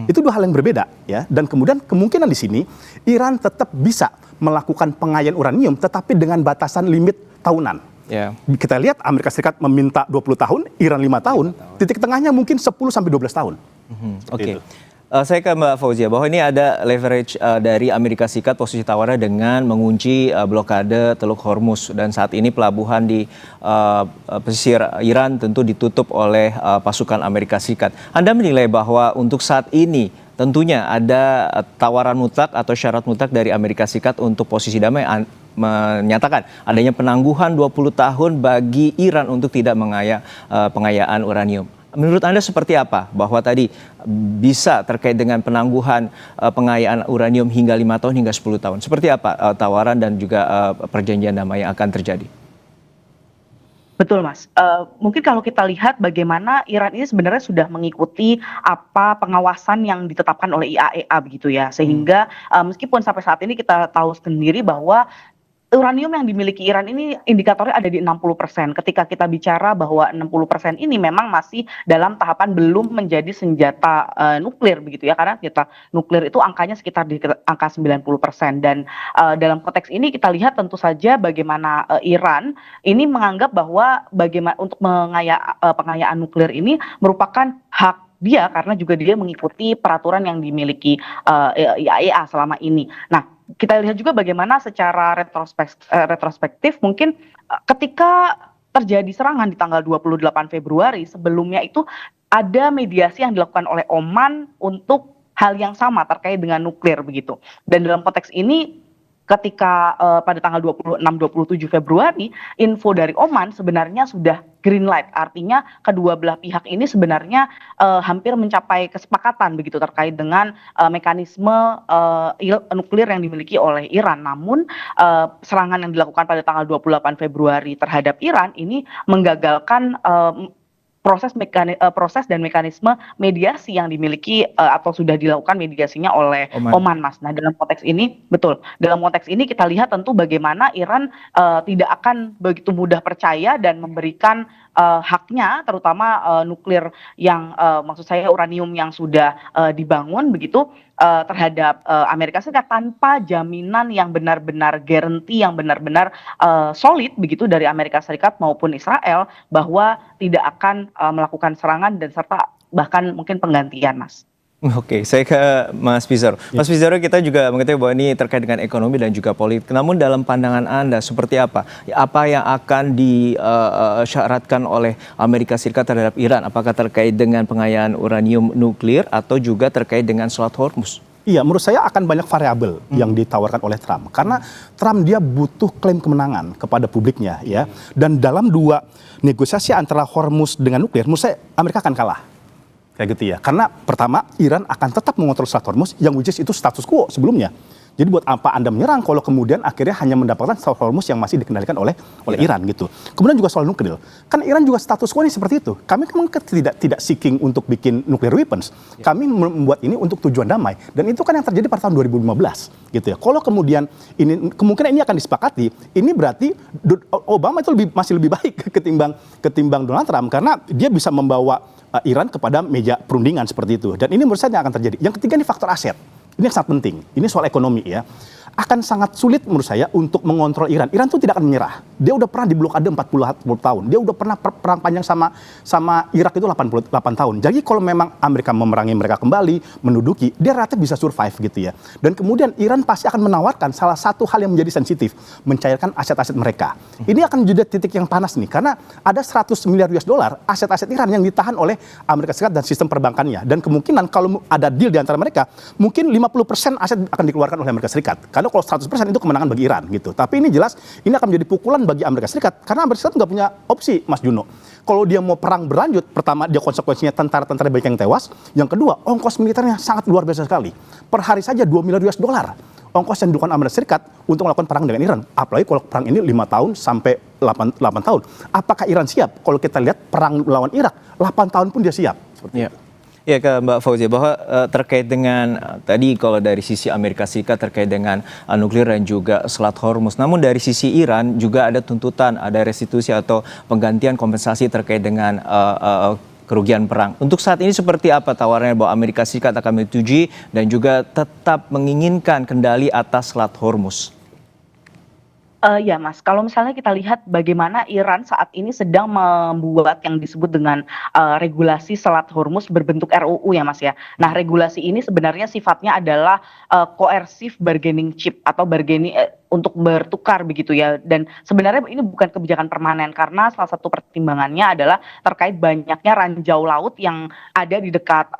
Itu dua hal yang berbeda ya. Dan kemudian kemungkinan di sini Iran tetap bisa melakukan pengayaan uranium tetapi dengan batasan limit tahunan. Kita lihat Amerika Serikat meminta 20 tahun, Iran 5 tahun, titik tengahnya mungkin 10 sampai 12 tahun. Oke. Saya ke Mbak Fauzia, bahwa ini ada leverage dari Amerika Serikat posisi tawarnya dengan mengunci blokade Teluk Hormuz. Dan saat ini pelabuhan di pesisir Iran tentu ditutup oleh pasukan Amerika Serikat. Anda menilai bahwa untuk saat ini tentunya ada tawaran mutlak atau syarat mutlak dari Amerika Serikat untuk posisi damai menyatakan adanya penangguhan 20 tahun bagi Iran untuk tidak pengayaan uranium. Menurut Anda seperti apa bahwa tadi bisa terkait dengan penangguhan pengayaan uranium hingga 5 tahun hingga 10 tahun? Seperti apa tawaran dan juga perjanjian damai yang akan terjadi? Betul, Mas. Mungkin kalau kita lihat bagaimana Iran ini sebenarnya sudah mengikuti apa pengawasan yang ditetapkan oleh IAEA begitu ya. Sehingga meskipun sampai saat ini kita tahu sendiri bahwa uranium yang dimiliki Iran ini indikatornya ada di 60%. Ketika kita bicara bahwa 60% ini memang masih dalam tahapan belum menjadi senjata nuklir begitu ya. Karena senjata nuklir itu angkanya sekitar di angka 90%. Dan dalam konteks ini kita lihat tentu saja bagaimana Iran ini menganggap bahwa untuk pengayaan nuklir ini merupakan hak dia karena juga dia mengikuti peraturan yang dimiliki IAEA selama ini. Nah, kita lihat juga bagaimana secara retrospektif mungkin ketika terjadi serangan di tanggal 28 Februari sebelumnya itu ada mediasi yang dilakukan oleh Oman untuk hal yang sama terkait dengan nuklir begitu. Dan dalam konteks ini ketika pada tanggal 26-27 Februari, info dari Oman sebenarnya sudah green light. Artinya kedua belah pihak ini sebenarnya hampir mencapai kesepakatan begitu terkait dengan mekanisme nuklir yang dimiliki oleh Iran. Namun serangan yang dilakukan pada tanggal 28 Februari terhadap Iran ini menggagalkan proses dan mekanisme mediasi yang dimiliki atau sudah dilakukan mediasinya oleh Oman, Mas. Nah, dalam konteks ini kita lihat tentu bagaimana Iran tidak akan begitu mudah percaya dan memberikan haknya, terutama nuklir yang maksud saya uranium yang sudah dibangun begitu terhadap Amerika Serikat tanpa jaminan yang benar-benar guarantee, yang benar-benar solid begitu dari Amerika Serikat maupun Israel bahwa tidak akan melakukan serangan dan serta bahkan mungkin penggantian, Mas. Oke, saya ke Mas Pizarro. Mas Pizarro, kita juga mengetahui bahwa ini terkait dengan ekonomi dan juga politik. Namun dalam pandangan Anda seperti apa? Apa yang akan disyaratkan oleh Amerika Serikat terhadap Iran? Apakah terkait dengan pengayaan uranium nuklir atau juga terkait dengan Selat Hormuz? Iya, menurut saya akan banyak variabel yang ditawarkan oleh Trump. Karena Trump dia butuh klaim kemenangan kepada publiknya, ya. Dan dalam dua negosiasi antara Hormuz dengan nuklir, menurut saya Amerika akan kalah. Kayak gitu ya. Karena pertama, Iran akan tetap mengontrol Selat Hormuz yang which is itu status quo sebelumnya. Jadi buat apa Anda menyerang kalau kemudian akhirnya hanya mendapatkan Selat Hormuz yang masih dikendalikan oleh Iran gitu. Kemudian juga soal nuklir. Kan Iran juga status quo ini seperti itu. Kami memang tidak seeking untuk bikin nuclear weapons. Kami membuat ini untuk tujuan damai. Dan itu kan yang terjadi pada tahun 2015 gitu ya. Kalau kemudian ini kemungkinan ini akan disepakati, ini berarti Obama itu masih lebih baik ketimbang Donald Trump karena dia bisa membawa Iran kepada meja perundingan seperti itu. Dan ini menurut saya yang akan terjadi. Yang ketiga ini faktor aset. Ini yang sangat penting. Ini soal ekonomi ya. Akan sangat sulit menurut saya untuk mengontrol Iran. Iran itu tidak akan menyerah. Dia udah pernah diblokade 40 tahun. Dia udah pernah perang panjang sama Irak itu 88 tahun. Jadi kalau memang Amerika memerangi mereka kembali, menduduki, dia relatif bisa survive gitu ya. Dan kemudian Iran pasti akan menawarkan salah satu hal yang menjadi sensitif, mencairkan aset-aset mereka. Ini akan jadi titik yang panas nih karena ada 100 miliar US dollar aset-aset Iran yang ditahan oleh Amerika Serikat dan sistem perbankannya. Dan kemungkinan kalau ada deal di antara mereka, mungkin 50% aset akan dikeluarkan oleh Amerika Serikat. Karena kalau 100% itu kemenangan bagi Iran gitu. Tapi ini jelas ini akan menjadi pukulan bagi Amerika Serikat karena Amerika Serikat nggak punya opsi, Mas Juno. Kalau dia mau perang berlanjut, pertama dia konsekuensinya tentara-tentara banyak yang tewas. Yang kedua, ongkos militernya sangat luar biasa sekali. Per hari saja 2 miliar US dollar. Ongkos yang dilakukan Amerika Serikat untuk melakukan perang dengan Iran. Apalagi kalau perang ini 5 tahun sampai 8 tahun. Apakah Iran siap? Kalau kita lihat perang melawan Irak, 8 tahun pun dia siap. Seperti itu. Ya, ke Mbak Fauzia, bahwa terkait dengan tadi kalau dari sisi Amerika Serikat terkait dengan nuklir dan juga Selat Hormuz. Namun dari sisi Iran juga ada tuntutan, ada restitusi atau penggantian kompensasi terkait dengan kerugian perang. Untuk saat ini seperti apa tawarannya bahwa Amerika Serikat akan menyetujui dan juga tetap menginginkan kendali atas Selat Hormuz? Ya Mas, kalau misalnya kita lihat bagaimana Iran saat ini sedang membuat yang disebut dengan regulasi Selat Hormuz berbentuk RUU ya Mas ya. Nah regulasi ini sebenarnya sifatnya adalah coercive bargaining chip atau bargaining untuk bertukar begitu ya. Dan sebenarnya ini bukan kebijakan permanen karena salah satu pertimbangannya adalah terkait banyaknya ranjau laut yang ada di dekat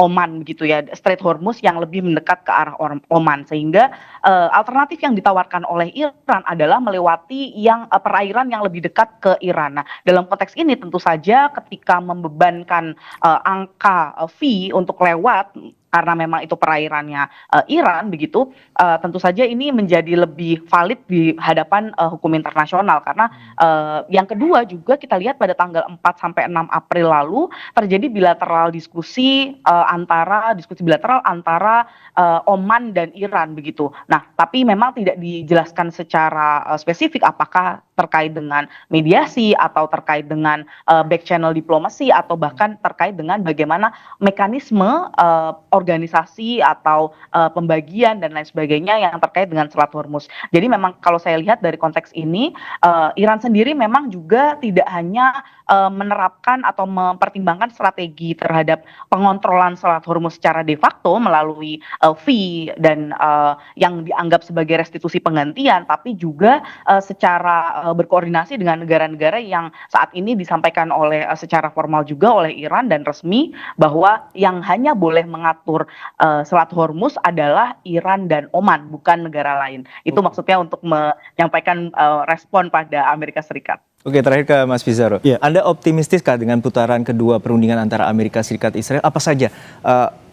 Oman begitu ya, Strait Hormuz yang lebih mendekat ke arah Oman sehingga alternatif yang ditawarkan oleh Iran adalah melewati yang perairan yang lebih dekat ke Iran. Nah, dalam konteks ini tentu saja ketika membebankan angka fee untuk lewat karena memang itu perairannya Iran begitu, tentu saja ini menjadi lebih valid di hadapan hukum internasional karena yang kedua juga kita lihat pada tanggal 4 sampai 6 April lalu terjadi diskusi bilateral antara Oman dan Iran begitu. Nah, tapi memang tidak dijelaskan secara spesifik apakah terkait dengan mediasi atau terkait dengan back channel diplomasi atau bahkan terkait dengan bagaimana mekanisme organisasi atau pembagian dan lain sebagainya yang terkait dengan Selat Hormuz. Jadi memang kalau saya lihat dari konteks ini, Iran sendiri memang juga tidak hanya menerapkan atau mempertimbangkan strategi terhadap pengontrolan Selat Hormuz secara de facto melalui fee dan yang dianggap sebagai restitusi penggantian, tapi juga secara berkoordinasi dengan negara-negara yang saat ini disampaikan oleh secara formal juga oleh Iran dan resmi bahwa yang hanya boleh mengatur Selat Hormuz adalah Iran dan Oman, bukan negara lain. Itu maksudnya untuk menyampaikan respon pada Amerika Serikat. Oke, terakhir ke Mas Pizarro. Anda optimistiskah dengan putaran kedua perundingan antara Amerika Serikat Israel? Apa saja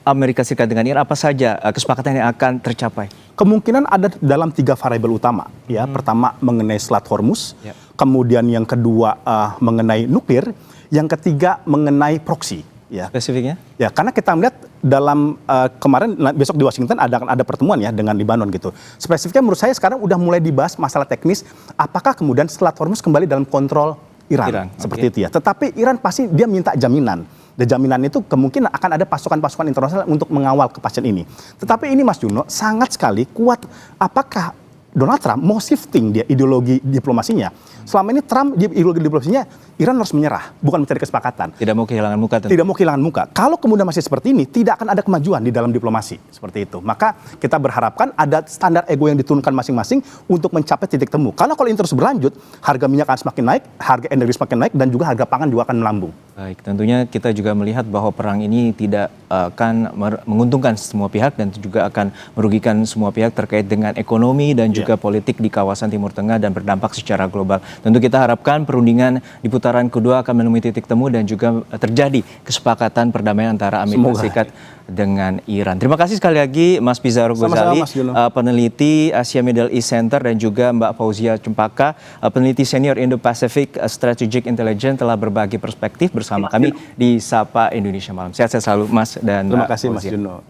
Amerika Serikat dengan Iran, apa saja kesepakatan yang akan tercapai? Kemungkinan ada dalam 3 variabel utama. Ya, pertama mengenai Selat Hormuz, kemudian yang kedua mengenai nuklir, yang ketiga mengenai proksi. Ya. Spesifiknya? Ya, karena kita melihat dalam kemarin besok di Washington ada pertemuan ya dengan Libanon gitu. Spesifiknya menurut saya sekarang udah mulai dibahas masalah teknis, apakah kemudian Selat Hormuz kembali dalam kontrol Iran seperti itu ya. Tetapi Iran pasti dia minta jaminan. Dan jaminan itu kemungkinan akan ada pasukan-pasukan internasional untuk mengawal kepastian ini. Tetapi ini Mas Juno sangat sekali kuat. Apakah Donald Trump mau shifting dia ideologi diplomasinya? Selama ini Trump ideologi diplomasinya Iran harus menyerah, bukan mencari kesepakatan. Tidak mau kehilangan muka tentu. Tidak mau kehilangan muka. Kalau kemudian masih seperti ini, tidak akan ada kemajuan di dalam diplomasi. Seperti itu. Maka kita berharapkan ada standar ego yang diturunkan masing-masing untuk mencapai titik temu. Karena kalau ini terus berlanjut, harga minyak akan semakin naik, harga energi semakin naik, dan juga harga pangan juga akan melambung. Baik, tentunya kita juga melihat bahwa perang ini tidak akan menguntungkan semua pihak dan juga akan merugikan semua pihak terkait dengan ekonomi dan juga politik di kawasan Timur Tengah dan berdampak secara global. Tentu kita harapkan perundingan di putaran kedua akan menemui titik temu dan juga terjadi kesepakatan perdamaian antara Amerika Serikat dengan Iran. Terima kasih sekali lagi Mas Pizarro Ghazali, peneliti Asia Middle East Center, dan juga Mbak Fauzia Cempaka, peneliti senior Indo-Pacific Strategic Intelligence, telah berbagi perspektif bersama kami di Sapa Indonesia Malam. Sehat-sehat selalu Mas dan Terima Mbak kasih Mas Fauzia. Juno.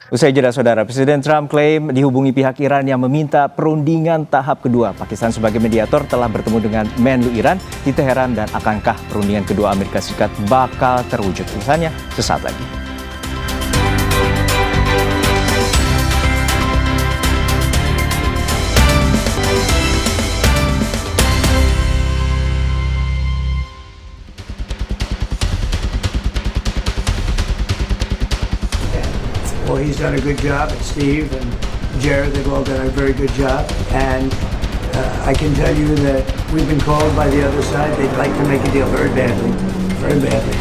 Usai jeda saudara, Presiden Trump klaim dihubungi pihak Iran yang meminta perundingan tahap kedua. Pakistan sebagai mediator telah bertemu dengan Menlu Iran di Teheran, dan akankah perundingan kedua Amerika Serikat bakal terwujud? Urusannya sesaat lagi. Well, he's done a good job, and Steve and Jared, they've all done a very good job. And I can tell you that we've been called by the other side. They'd like to make a deal very badly, very badly.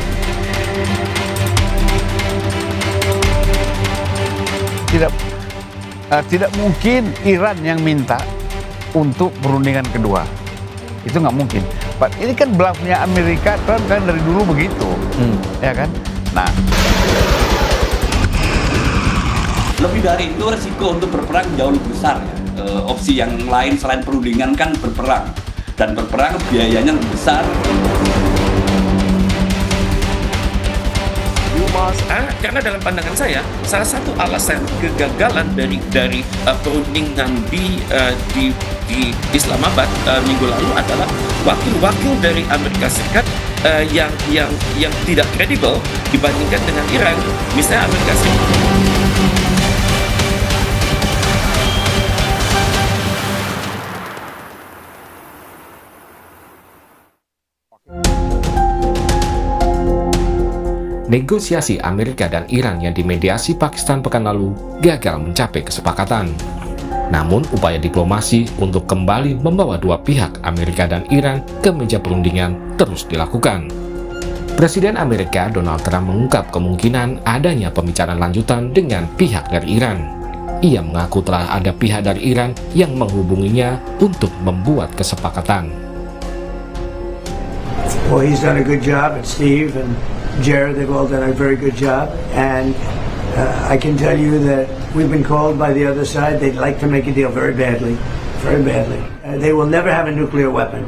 Tidak mungkin Iran yang minta untuk perundingan kedua. Itu nggak mungkin. Ini kan bluffnya Amerika, Trump kan dari dulu begitu, ya kan? Nah. Lebih dari itu resiko untuk berperang jauh lebih besar ya. Opsi yang lain selain perundingan kan berperang, dan berperang biayanya lebih besar. Karena dalam pandangan saya salah satu alasan kegagalan dari perundingan di Islamabad minggu lalu adalah wakil-wakil dari Amerika Serikat yang tidak kredibel dibandingkan dengan Iran. Misalnya Amerika Serikat. Negosiasi Amerika dan Iran yang dimediasi Pakistan pekan lalu gagal mencapai kesepakatan. Namun, upaya diplomasi untuk kembali membawa dua pihak Amerika dan Iran ke meja perundingan terus dilakukan. Presiden Amerika Donald Trump mengungkap kemungkinan adanya pembicaraan lanjutan dengan pihak dari Iran. Ia mengaku telah ada pihak dari Iran yang menghubunginya untuk membuat kesepakatan. Well, he's done a good job, and Steve and Jared, they've all done a very good job. And I can tell you that we've been called by the other side. They'd like to make a deal very badly, very badly. They will never have a nuclear weapon.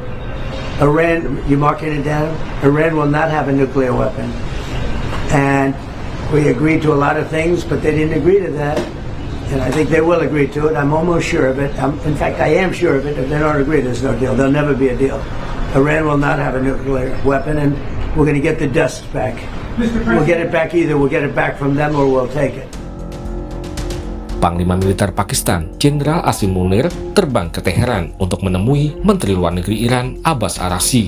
Iran, you marking it down? Iran will not have a nuclear weapon. And we agreed to a lot of things, but they didn't agree to that. And I think they will agree to it. I'm almost sure of it. In fact, I am sure of it. If they don't agree, there's no deal. There'll never be a deal. Iran will not have a nuclear weapon, and we're going to get the dust back. We'll get it back either. We'll get it back from them or we'll take it. Panglima Militer Pakistan, Jenderal Asim Munir, terbang ke Teheran untuk menemui Menteri Luar Negeri Iran, Abbas Araghchi.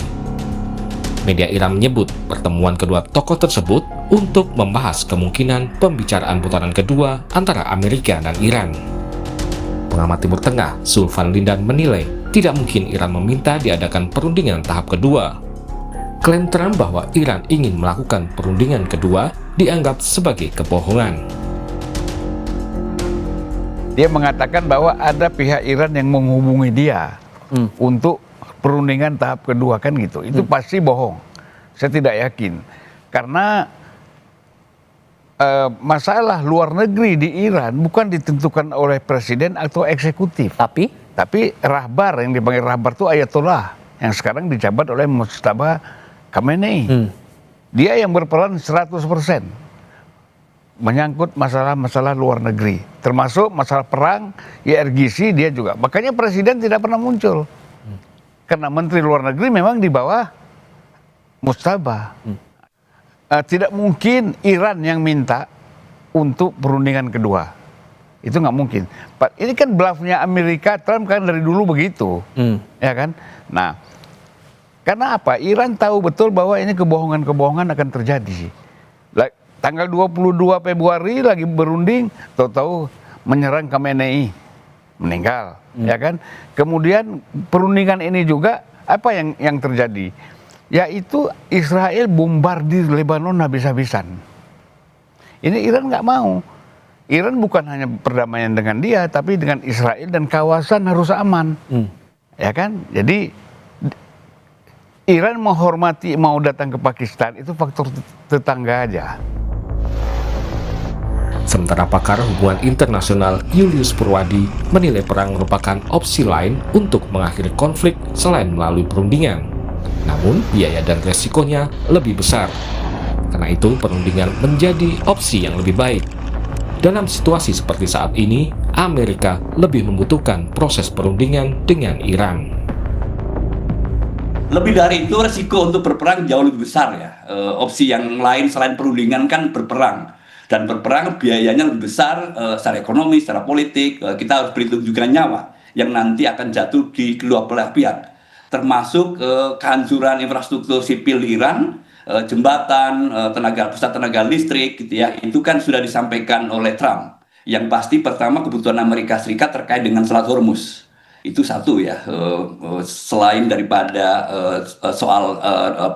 Media Iran menyebut pertemuan kedua tokoh tersebut untuk membahas kemungkinan pembicaraan putaran kedua antara Amerika dan Iran. Pengamat Timur Tengah, Zulfan Lindan, menilai tidak mungkin Iran meminta diadakan perundingan tahap kedua. Klaim Trump bahwa Iran ingin melakukan perundingan kedua dianggap sebagai kebohongan. Dia mengatakan bahwa ada pihak Iran yang menghubungi dia untuk perundingan tahap kedua, kan gitu. Itu pasti bohong. Saya tidak yakin. Karena masalah luar negeri di Iran bukan ditentukan oleh presiden atau eksekutif. Tapi rahbar, yang dipanggil rahbar itu Ayatollah, yang sekarang dijabat oleh Mujtaba Khamenei. Dia yang berperan 100% menyangkut masalah-masalah luar negeri, termasuk masalah perang, IRGC dia juga. Makanya presiden tidak pernah muncul. Karena menteri luar negeri memang di bawah Mujtaba. Tidak mungkin Iran yang minta untuk perundingan kedua. Itu nggak mungkin. Ini kan bluffnya Amerika, Trump kan dari dulu begitu. Ya kan? Nah, karena apa? Iran tahu betul bahwa ini kebohongan-kebohongan akan terjadi. Tanggal 22 Februari lagi berunding, tahu-tahu menyerang Khamenei, meninggal. Ya kan? Kemudian perundingan ini juga apa yang terjadi? Yaitu Israel bombardir Lebanon habis-habisan. Ini Iran nggak mau. Iran bukan hanya perdamaian dengan dia, tapi dengan Israel dan kawasan harus aman. Ya kan? Jadi Iran menghormati mau datang ke Pakistan itu faktor tetangga aja. Sementara pakar hubungan internasional Julius Purwadi menilai perang merupakan opsi lain untuk mengakhiri konflik selain melalui perundingan. Namun, biaya dan resikonya lebih besar. Karena itu, perundingan menjadi opsi yang lebih baik. Dalam situasi seperti saat ini, Amerika lebih membutuhkan proses perundingan dengan Iran. Lebih dari itu, resiko untuk berperang jauh lebih besar ya. Opsi yang lain selain perundingan kan berperang. Dan berperang biayanya lebih besar secara ekonomi, secara politik. Kita harus berhitung juga nyawa yang nanti akan jatuh di kedua belah pihak. Termasuk kehancuran infrastruktur sipil di Iran, jembatan, pusat tenaga listrik, gitu ya. Itu kan sudah disampaikan oleh Trump. Yang pasti pertama kebutuhan Amerika Serikat terkait dengan Selat Hormuz. Itu satu ya, selain daripada soal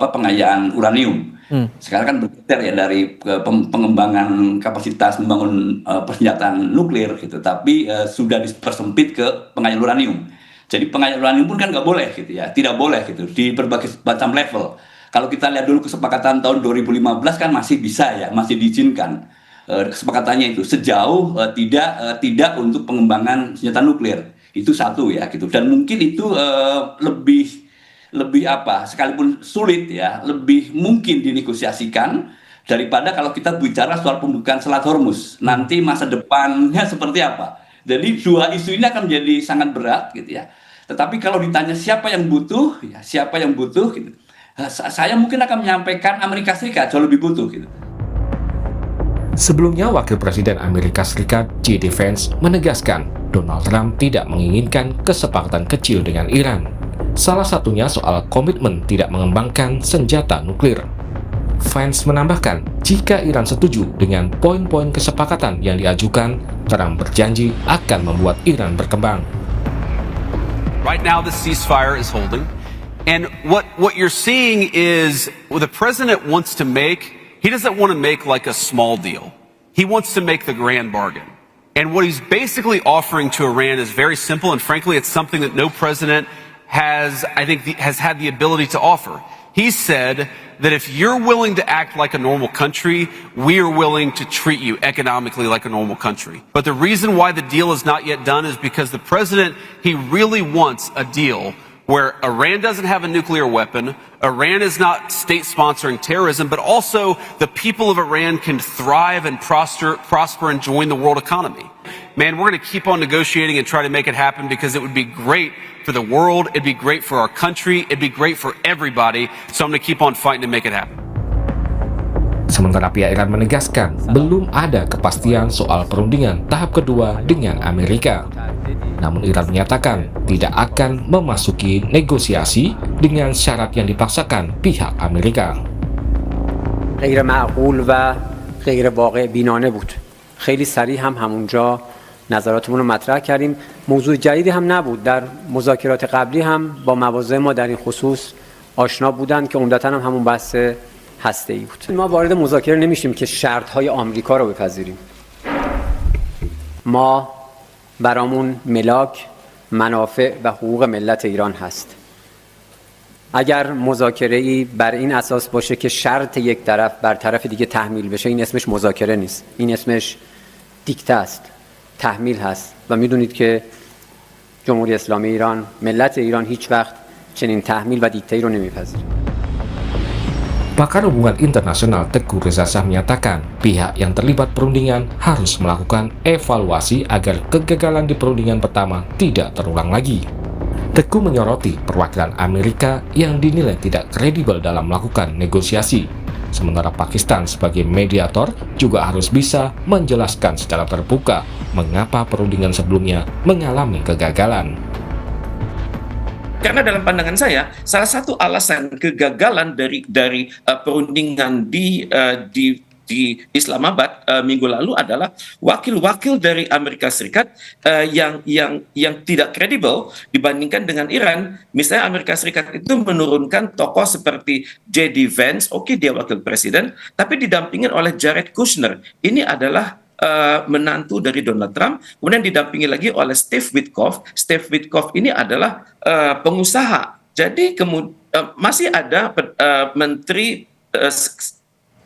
pengayaan uranium. Sekarang kan bergeser ya dari pengembangan kapasitas membangun persenjataan nuklir gitu, tapi sudah dipersempit ke pengayaan uranium. Jadi pengayaan uranium pun kan nggak boleh gitu ya, tidak boleh gitu di berbagai macam level. Kalau kita lihat dulu kesepakatan tahun 2015 kan masih bisa ya, masih diizinkan kesepakatannya itu sejauh tidak untuk pengembangan senjata nuklir. Itu satu ya gitu. Dan mungkin itu lebih apa? Sekalipun sulit ya, lebih mungkin dinegosiasikan daripada kalau kita bicara soal pembukaan Selat Hormuz. Nanti masa depannya seperti apa? Jadi dua isu ini akan menjadi sangat berat gitu ya. Tetapi kalau ditanya siapa yang butuh, ya siapa yang butuh gitu. Saya mungkin akan menyampaikan Amerika Serikat jauh lebih butuh gitu. Sebelumnya, Wakil Presiden Amerika Serikat J.D. Vance menegaskan Donald Trump tidak menginginkan kesepakatan kecil dengan Iran. Salah satunya soal komitmen tidak mengembangkan senjata nuklir. Vance menambahkan, jika Iran setuju dengan poin-poin kesepakatan yang diajukan, Trump berjanji akan membuat Iran berkembang. Right now the ceasefire is holding, and what you're seeing is what the president wants to make. He doesn't want to make like a small deal. He wants to make the grand bargain. And what he's basically offering to Iran is very simple, and frankly, it's something that no president has had the ability to offer. He said that if you're willing to act like a normal country, we are willing to treat you economically like a normal country. But the reason why the deal is not yet done is because the president, he really wants a deal where Iran doesn't have a nuclear weapon, Iran is not state sponsoring terrorism, but also the people of Iran can thrive and prosper and join the world economy. Man, we're going to keep on negotiating and try to make it happen because it would be great for the world, it'd be great for our country, it'd be great for everybody. So I'm going to keep on fighting to make it happen. Sementara pihak Iran menegaskan belum ada kepastian soal perundingan tahap kedua dengan Amerika. Namun Iran menyatakan tidak akan memasuki negosiasi dengan syarat yang dipaksakan pihak Amerika. غیر معقول و غیر واقع بینانه بود. خیلی سریع هم همونجا نظراتمون رو مطرح کردیم. موضوع جدیدی هم نبود. در مذاکرات قبلی هم با مواضع ما در این خصوص آشنا بودن که عمدتاً هم همون بحث هسته‌ای بود. ما وارد مذاکره نمیشیم که شرط‌های آمریکا رو بپذیریم. ما برامون ملاک، منافع و حقوق ملت ایران هست. اگر مذاکره‌ای بر این اساس باشه که شرط یک طرف بر طرف دیگه تحمیل بشه، این اسمش مذاکره نیست. این اسمش دیکته است، تحمیل هست. و میدونید که جمهوری اسلامی ایران، ملت ایران هیچ وقت چنین تحمیل و دیکته‌ای رو نمیپذیره. Pakar hubungan internasional Teguh Reza Shah menyatakan pihak yang terlibat perundingan harus melakukan evaluasi agar kegagalan di perundingan pertama tidak terulang lagi. Teguh menyoroti perwakilan Amerika yang dinilai tidak kredibel dalam melakukan negosiasi. Sementara Pakistan sebagai mediator juga harus bisa menjelaskan secara terbuka mengapa perundingan sebelumnya mengalami kegagalan. Karena dalam pandangan saya, salah satu alasan kegagalan dari perundingan di Islamabad minggu lalu adalah wakil-wakil dari Amerika Serikat yang tidak kredibel dibandingkan dengan Iran. Misalnya Amerika Serikat itu menurunkan tokoh seperti J.D. Vance, oke dia wakil presiden, tapi didampingin oleh Jared Kushner. Ini adalah menantu dari Donald Trump, kemudian didampingi lagi oleh Steve Witkoff. Steve Witkoff ini adalah pengusaha. Jadi masih ada Menteri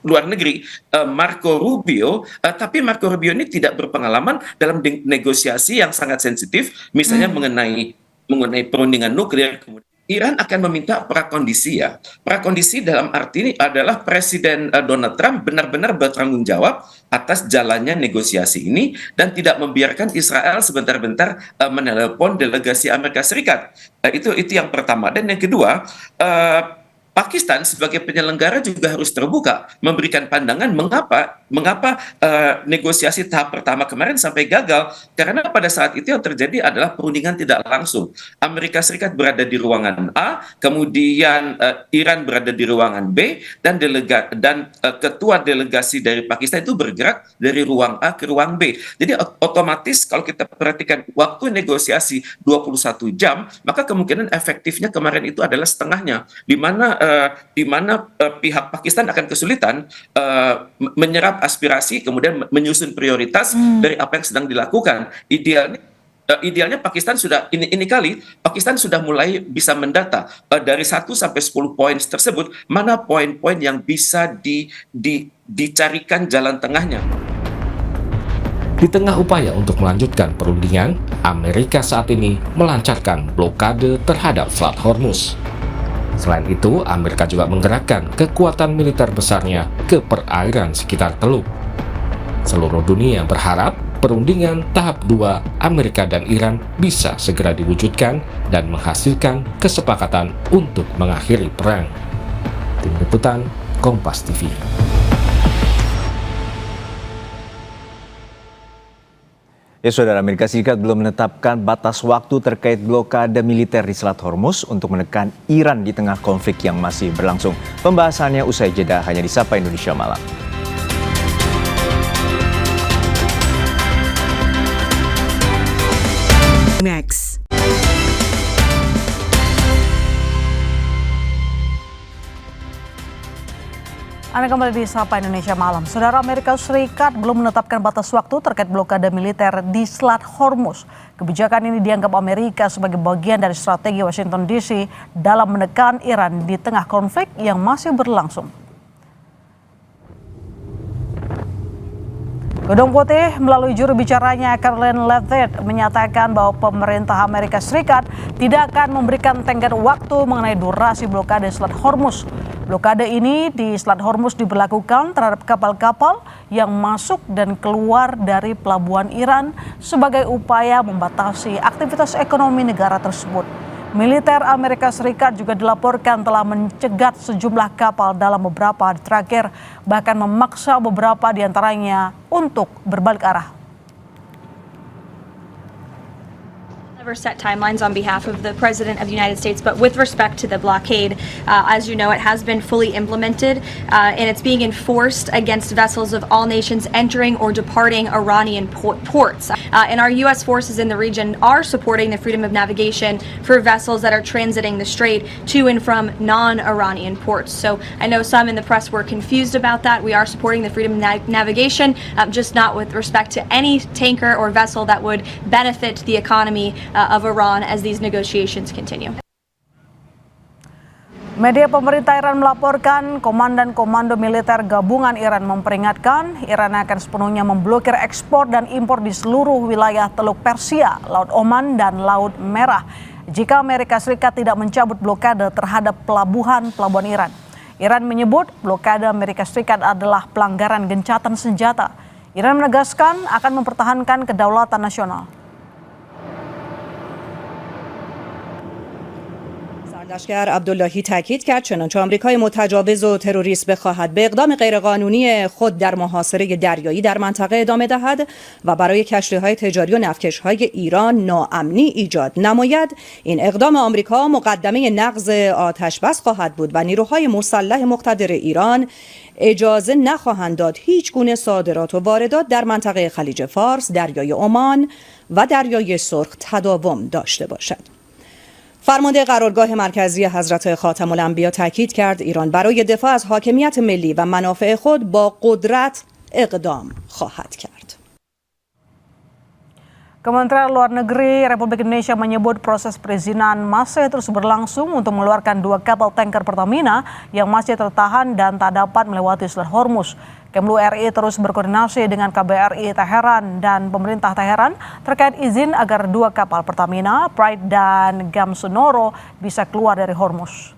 Luar Negeri Marco Rubio, tapi Marco Rubio ini tidak berpengalaman dalam negosiasi yang sangat sensitif, misalnya mengenai perundingan nuklir. Iran akan meminta prakondisi ya. Prakondisi dalam arti ini adalah Presiden Donald Trump benar-benar bertanggung jawab atas jalannya negosiasi ini dan tidak membiarkan Israel sebentar-bentar menelepon delegasi Amerika Serikat. Itu yang pertama. Dan yang kedua, Pakistan sebagai penyelenggara juga harus terbuka memberikan pandangan mengapa negosiasi tahap pertama kemarin sampai gagal, karena pada saat itu yang terjadi adalah perundingan tidak langsung. Amerika Serikat berada di ruangan A, kemudian Iran berada di ruangan B, dan ketua delegasi dari Pakistan itu bergerak dari ruang A ke ruang B. Jadi otomatis kalau kita perhatikan waktu negosiasi 21 jam, maka kemungkinan efektifnya kemarin itu adalah setengahnya, di mana pihak Pakistan akan kesulitan menyerap aspirasi, kemudian menyusun prioritas dari apa yang sedang dilakukan. Idealnya Pakistan sudah Pakistan sudah mulai bisa mendata dari 1 sampai 10 poin tersebut, mana poin-poin yang bisa dicarikan jalan tengahnya. Di tengah upaya untuk melanjutkan perundingan, Amerika saat ini melancarkan blokade terhadap Selat Hormuz. Selain itu, Amerika juga menggerakkan kekuatan militer besarnya ke perairan sekitar Teluk. Seluruh dunia berharap perundingan tahap 2 Amerika dan Iran bisa segera diwujudkan dan menghasilkan kesepakatan untuk mengakhiri perang. Tim Liputan, Kompas TV. Ya, Saudara, Amerika Serikat belum menetapkan batas waktu terkait blokade militer di Selat Hormuz untuk menekan Iran di tengah konflik yang masih berlangsung. Pembahasannya usai jeda hanya di Sapa Indonesia Malam. Max. Anda kembali di Sapa Indonesia Malam. Saudara, Amerika Serikat belum menetapkan batas waktu terkait blokade militer di Selat Hormuz. Kebijakan ini dianggap Amerika sebagai bagian dari strategi Washington DC dalam menekan Iran di tengah konflik yang masih berlangsung. Gedung Putih melalui juru bicaranya Karoline Leavitt menyatakan bahwa pemerintah Amerika Serikat tidak akan memberikan tenggat waktu mengenai durasi blokade Selat Hormuz. Blokade ini di Selat Hormuz diberlakukan terhadap kapal-kapal yang masuk dan keluar dari pelabuhan Iran sebagai upaya membatasi aktivitas ekonomi negara tersebut. Militer Amerika Serikat juga dilaporkan telah mencegat sejumlah kapal dalam beberapa hari terakhir, bahkan memaksa beberapa di antaranya untuk berbalik arah. Never set timelines on behalf of the President of the United States, but with respect to the blockade, as you know, it has been fully implemented, and it's being enforced against vessels of all nations entering or departing Iranian ports. And our U.S. forces in the region are supporting the freedom of navigation for vessels that are transiting the strait to and from non-Iranian ports. So I know some in the press were confused about that. We are supporting the freedom of navigation, just not with respect to any tanker or vessel that would benefit the economy of Iran as these negotiations continue. Media pemerintah Iran melaporkan Komandan Komando Militer Gabungan Iran memperingatkan Iran akan sepenuhnya memblokir ekspor dan impor di seluruh wilayah Teluk Persia, Laut Oman, dan Laut Merah jika Amerika Serikat tidak mencabut blokade terhadap pelabuhan-pelabuhan Iran. Iran menyebut blokade Amerika Serikat adalah pelanggaran gencatan senjata. Iran menegaskan akan mempertahankan kedaulatan nasional. لشکر عبداللهی تاکید کرد چنانچه آمریکای متجاوز و تروریست بخواهد به اقدام غیرقانونی خود در محاصره دریایی در منطقه ادامه دهد و برای کشتی‌های تجاری و نفتکش‌های ایران ناامنی ایجاد نماید، این اقدام آمریکا مقدمه نقض آتش‌بس خواهد بود و نیروهای مسلح مقتدر ایران اجازه نخواهند داد هیچ گونه صادرات و واردات در منطقه خلیج فارس، دریای عمان و دریای سرخ تداوم داشته باشد. فرمانده قرارگاه مرکزی حضرت خاتم الانبیا تاکید کرد ایران برای دفاع از حاکمیت ملی و منافع خود با قدرت اقدام خواهد کرد. Kementerian Luar Negeri Republik Indonesia menyebut proses perizinan masih terus berlangsung untuk mengeluarkan 2 kapal tanker Pertamina yang masih tertahan dan tak dapat melewati Selat Hormuz. Kemlu RI terus berkoordinasi dengan KBRI Teheran dan pemerintah Teheran terkait izin agar 2 kapal Pertamina, Pride dan Gamsonoro bisa keluar dari Hormuz.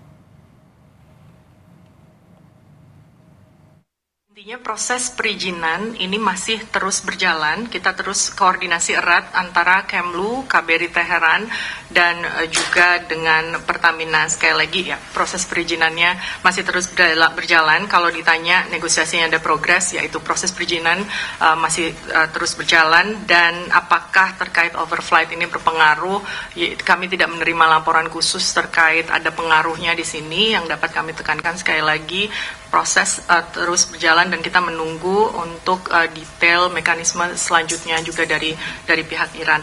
Intinya proses perizinan ini masih terus berjalan, kita terus koordinasi erat antara Kemlu, KBRI Teheran, dan juga dengan Pertamina. Sekali lagi ya, proses perizinannya masih terus berjalan. Kalau ditanya negosiasinya ada progres, yaitu proses perizinan masih terus berjalan, dan apakah terkait overflight ini berpengaruh, kami tidak menerima laporan khusus terkait ada pengaruhnya di sini. Yang dapat kami tekankan sekali lagi, proses terus berjalan dan kita menunggu untuk detail mekanisme selanjutnya juga dari pihak Iran.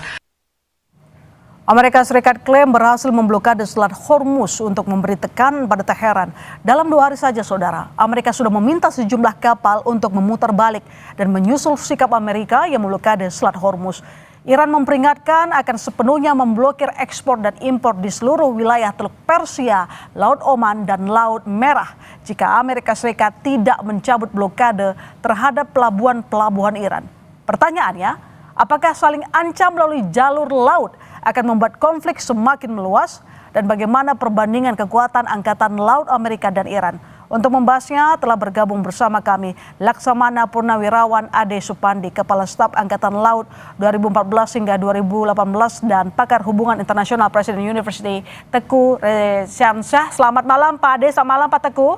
Amerika Serikat klaim berhasil memblokade Selat Hormuz untuk memberi tekanan pada Teheran. Dalam 2 hari saja, saudara, Amerika sudah meminta sejumlah kapal untuk memutar balik dan menyusul sikap Amerika yang memblokade Selat Hormuz. Iran memperingatkan akan sepenuhnya memblokir ekspor dan impor di seluruh wilayah Teluk Persia, Laut Oman, dan Laut Merah jika Amerika Serikat tidak mencabut blokade terhadap pelabuhan-pelabuhan Iran. Pertanyaannya, apakah saling ancam melalui jalur laut akan membuat konflik semakin meluas, dan bagaimana perbandingan kekuatan Angkatan Laut Amerika dan Iran? Untuk membahasnya telah bergabung bersama kami Laksamana Purnawirawan Ade Supandi, Kepala Staf Angkatan Laut 2014 hingga 2018 dan pakar hubungan internasional Presiden University Teguh Resyansyah. Selamat malam Pak Ade, selamat malam Pak Teguh.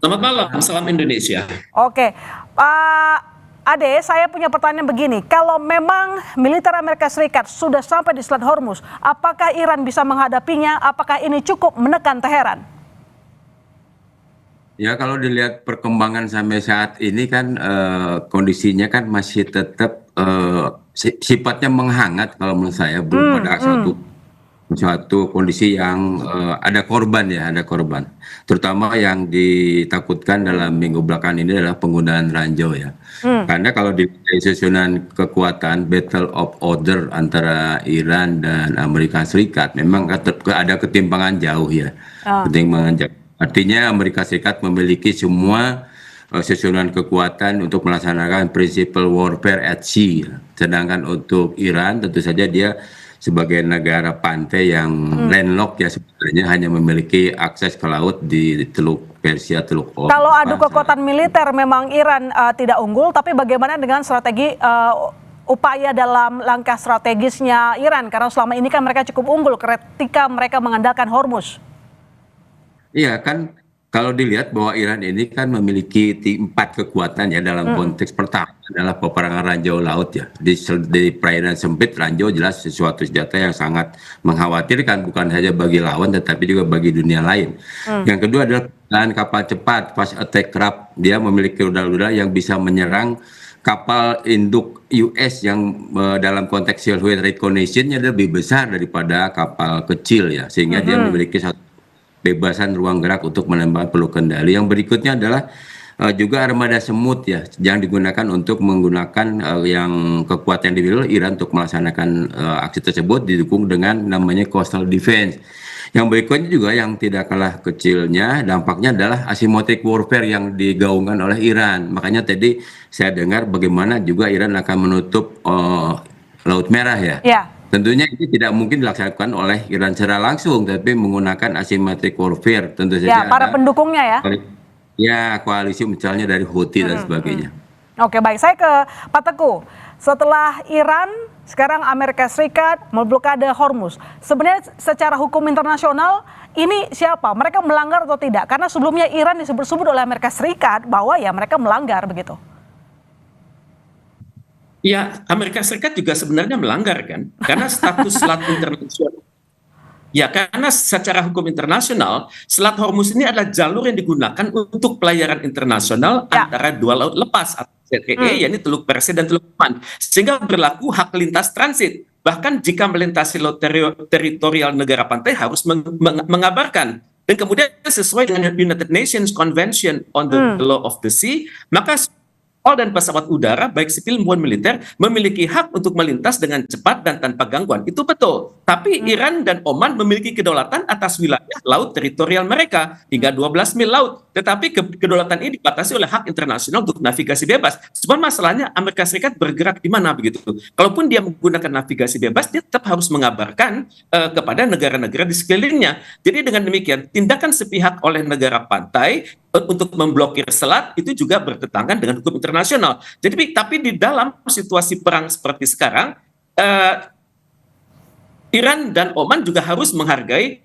Selamat malam, salam Indonesia. Oke, Pak Ade, saya punya pertanyaan begini. Kalau memang militer Amerika Serikat sudah sampai di Selat Hormuz, apakah Iran bisa menghadapinya? Apakah ini cukup menekan Teheran? Ya, kalau dilihat perkembangan sampai saat ini kan kondisinya kan masih tetap sifatnya menghangat kalau menurut saya, belum pada suatu kondisi yang ada korban ya, ada korban. Terutama yang ditakutkan dalam minggu belakangan ini adalah penggunaan ranjau ya. Karena kalau di susunan kekuatan battle of order antara Iran dan Amerika Serikat memang ada ketimpangan jauh ya. Ketimpangan jauh. Artinya Amerika Serikat memiliki semua susunan kekuatan untuk melaksanakan principal warfare at sea. Sedangkan untuk Iran tentu saja dia sebagai negara pantai yang landlocked ya, sebenarnya hanya memiliki akses ke laut di Teluk Persia, Teluk Oman. Kalau adu kekuatan militer memang Iran tidak unggul, tapi bagaimana dengan strategi upaya dalam langkah strategisnya Iran? Karena selama ini kan mereka cukup unggul ketika mereka mengandalkan Hormuz. Iya kan, kalau dilihat bahwa Iran ini kan memiliki 4 kekuatan ya dalam konteks pertama adalah peperangan ranjau laut ya. Di perairan sempit ranjau jelas sesuatu senjata yang sangat mengkhawatirkan bukan saja bagi lawan tetapi juga bagi dunia lain. Yang kedua adalah penggunaan kapal cepat fast attack craft. Dia memiliki rudal-rudal yang bisa menyerang kapal induk US yang dalam konteks silhouette reconnaissance-nya lebih besar daripada kapal kecil ya, sehingga dia memiliki satu bebasan ruang gerak untuk menembak perlu kendali. Yang berikutnya adalah juga armada semut ya, yang digunakan untuk menggunakan yang kekuatan yang dimiliki Iran untuk melaksanakan aksi tersebut didukung dengan namanya coastal defense. Yang berikutnya juga yang tidak kalah kecilnya dampaknya adalah asymmetric warfare yang digaungkan oleh Iran. Makanya tadi saya dengar bagaimana juga Iran akan menutup Laut Merah ya. Tentunya ini tidak mungkin dilaksanakan oleh Iran secara langsung, tapi menggunakan asymmetric warfare. Tentu saja para pendukungnya ya. Ya, koalisi misalnya dari Houthi dan sebagainya. Oke, baik. Saya ke Pak Teguh. Setelah Iran, sekarang Amerika Serikat memblokade Hormuz. Sebenarnya secara hukum internasional ini siapa? Mereka melanggar atau tidak? Karena sebelumnya Iran disebut-sebut oleh Amerika Serikat bahwa ya mereka melanggar begitu. Ya, Amerika Serikat juga sebenarnya melanggar kan, karena status selat internasional. Ya, karena secara hukum internasional, Selat Hormuz ini adalah jalur yang digunakan untuk pelayaran internasional antara dua laut lepas atau ZEE, yakni Teluk Persia dan Teluk Oman, sehingga berlaku hak lintas transit. Bahkan jika melintasi laut teritorial negara pantai harus mengabarkan. Dan kemudian sesuai dengan United Nations Convention on the Law of the Sea, maka kapal dan pesawat udara, baik sipil maupun militer, memiliki hak untuk melintas dengan cepat dan tanpa gangguan. Itu betul. Tapi Iran dan Oman memiliki kedaulatan atas wilayah laut teritorial mereka hingga 12 mil laut. Tetapi kedaulatan ini dibatasi oleh hak internasional untuk navigasi bebas. Cuma masalahnya Amerika Serikat bergerak di mana begitu. Kalaupun dia menggunakan navigasi bebas, dia tetap harus mengabarkan kepada negara-negara di sekelilingnya. Jadi dengan demikian, tindakan sepihak oleh negara pantai untuk memblokir selat itu juga bertentangan dengan hukum internasional. Jadi tapi di dalam situasi perang seperti sekarang, Iran dan Oman juga harus menghargai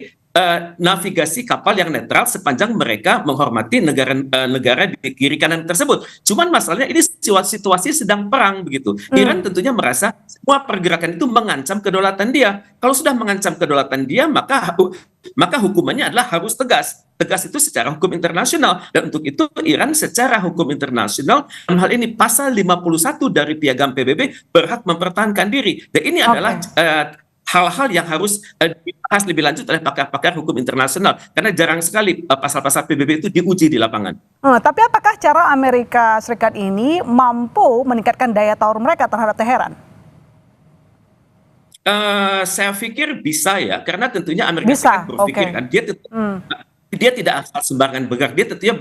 navigasi kapal yang netral sepanjang mereka menghormati negara di kiri kanan tersebut. Cuman masalahnya ini situasi sedang perang begitu. Iran tentunya merasa semua pergerakan itu mengancam kedaulatan dia. Kalau sudah mengancam kedaulatan dia, maka hukumannya adalah harus tegas. Tegas itu secara hukum internasional. Dan untuk itu Iran secara hukum internasional, dalam hal ini pasal 51 dari Piagam PBB berhak mempertahankan diri. Dan ini adalah hal-hal yang harus dibahas lebih lanjut oleh pakar-pakar hukum internasional. Karena jarang sekali pasal-pasal PBB itu diuji di lapangan. Tapi apakah cara Amerika Serikat ini mampu meningkatkan daya tawar mereka terhadap Teheran? Saya pikir bisa ya, karena tentunya Amerika Serikat berpikir kan dia tidak asal sembarangan bergerak, dia tentunya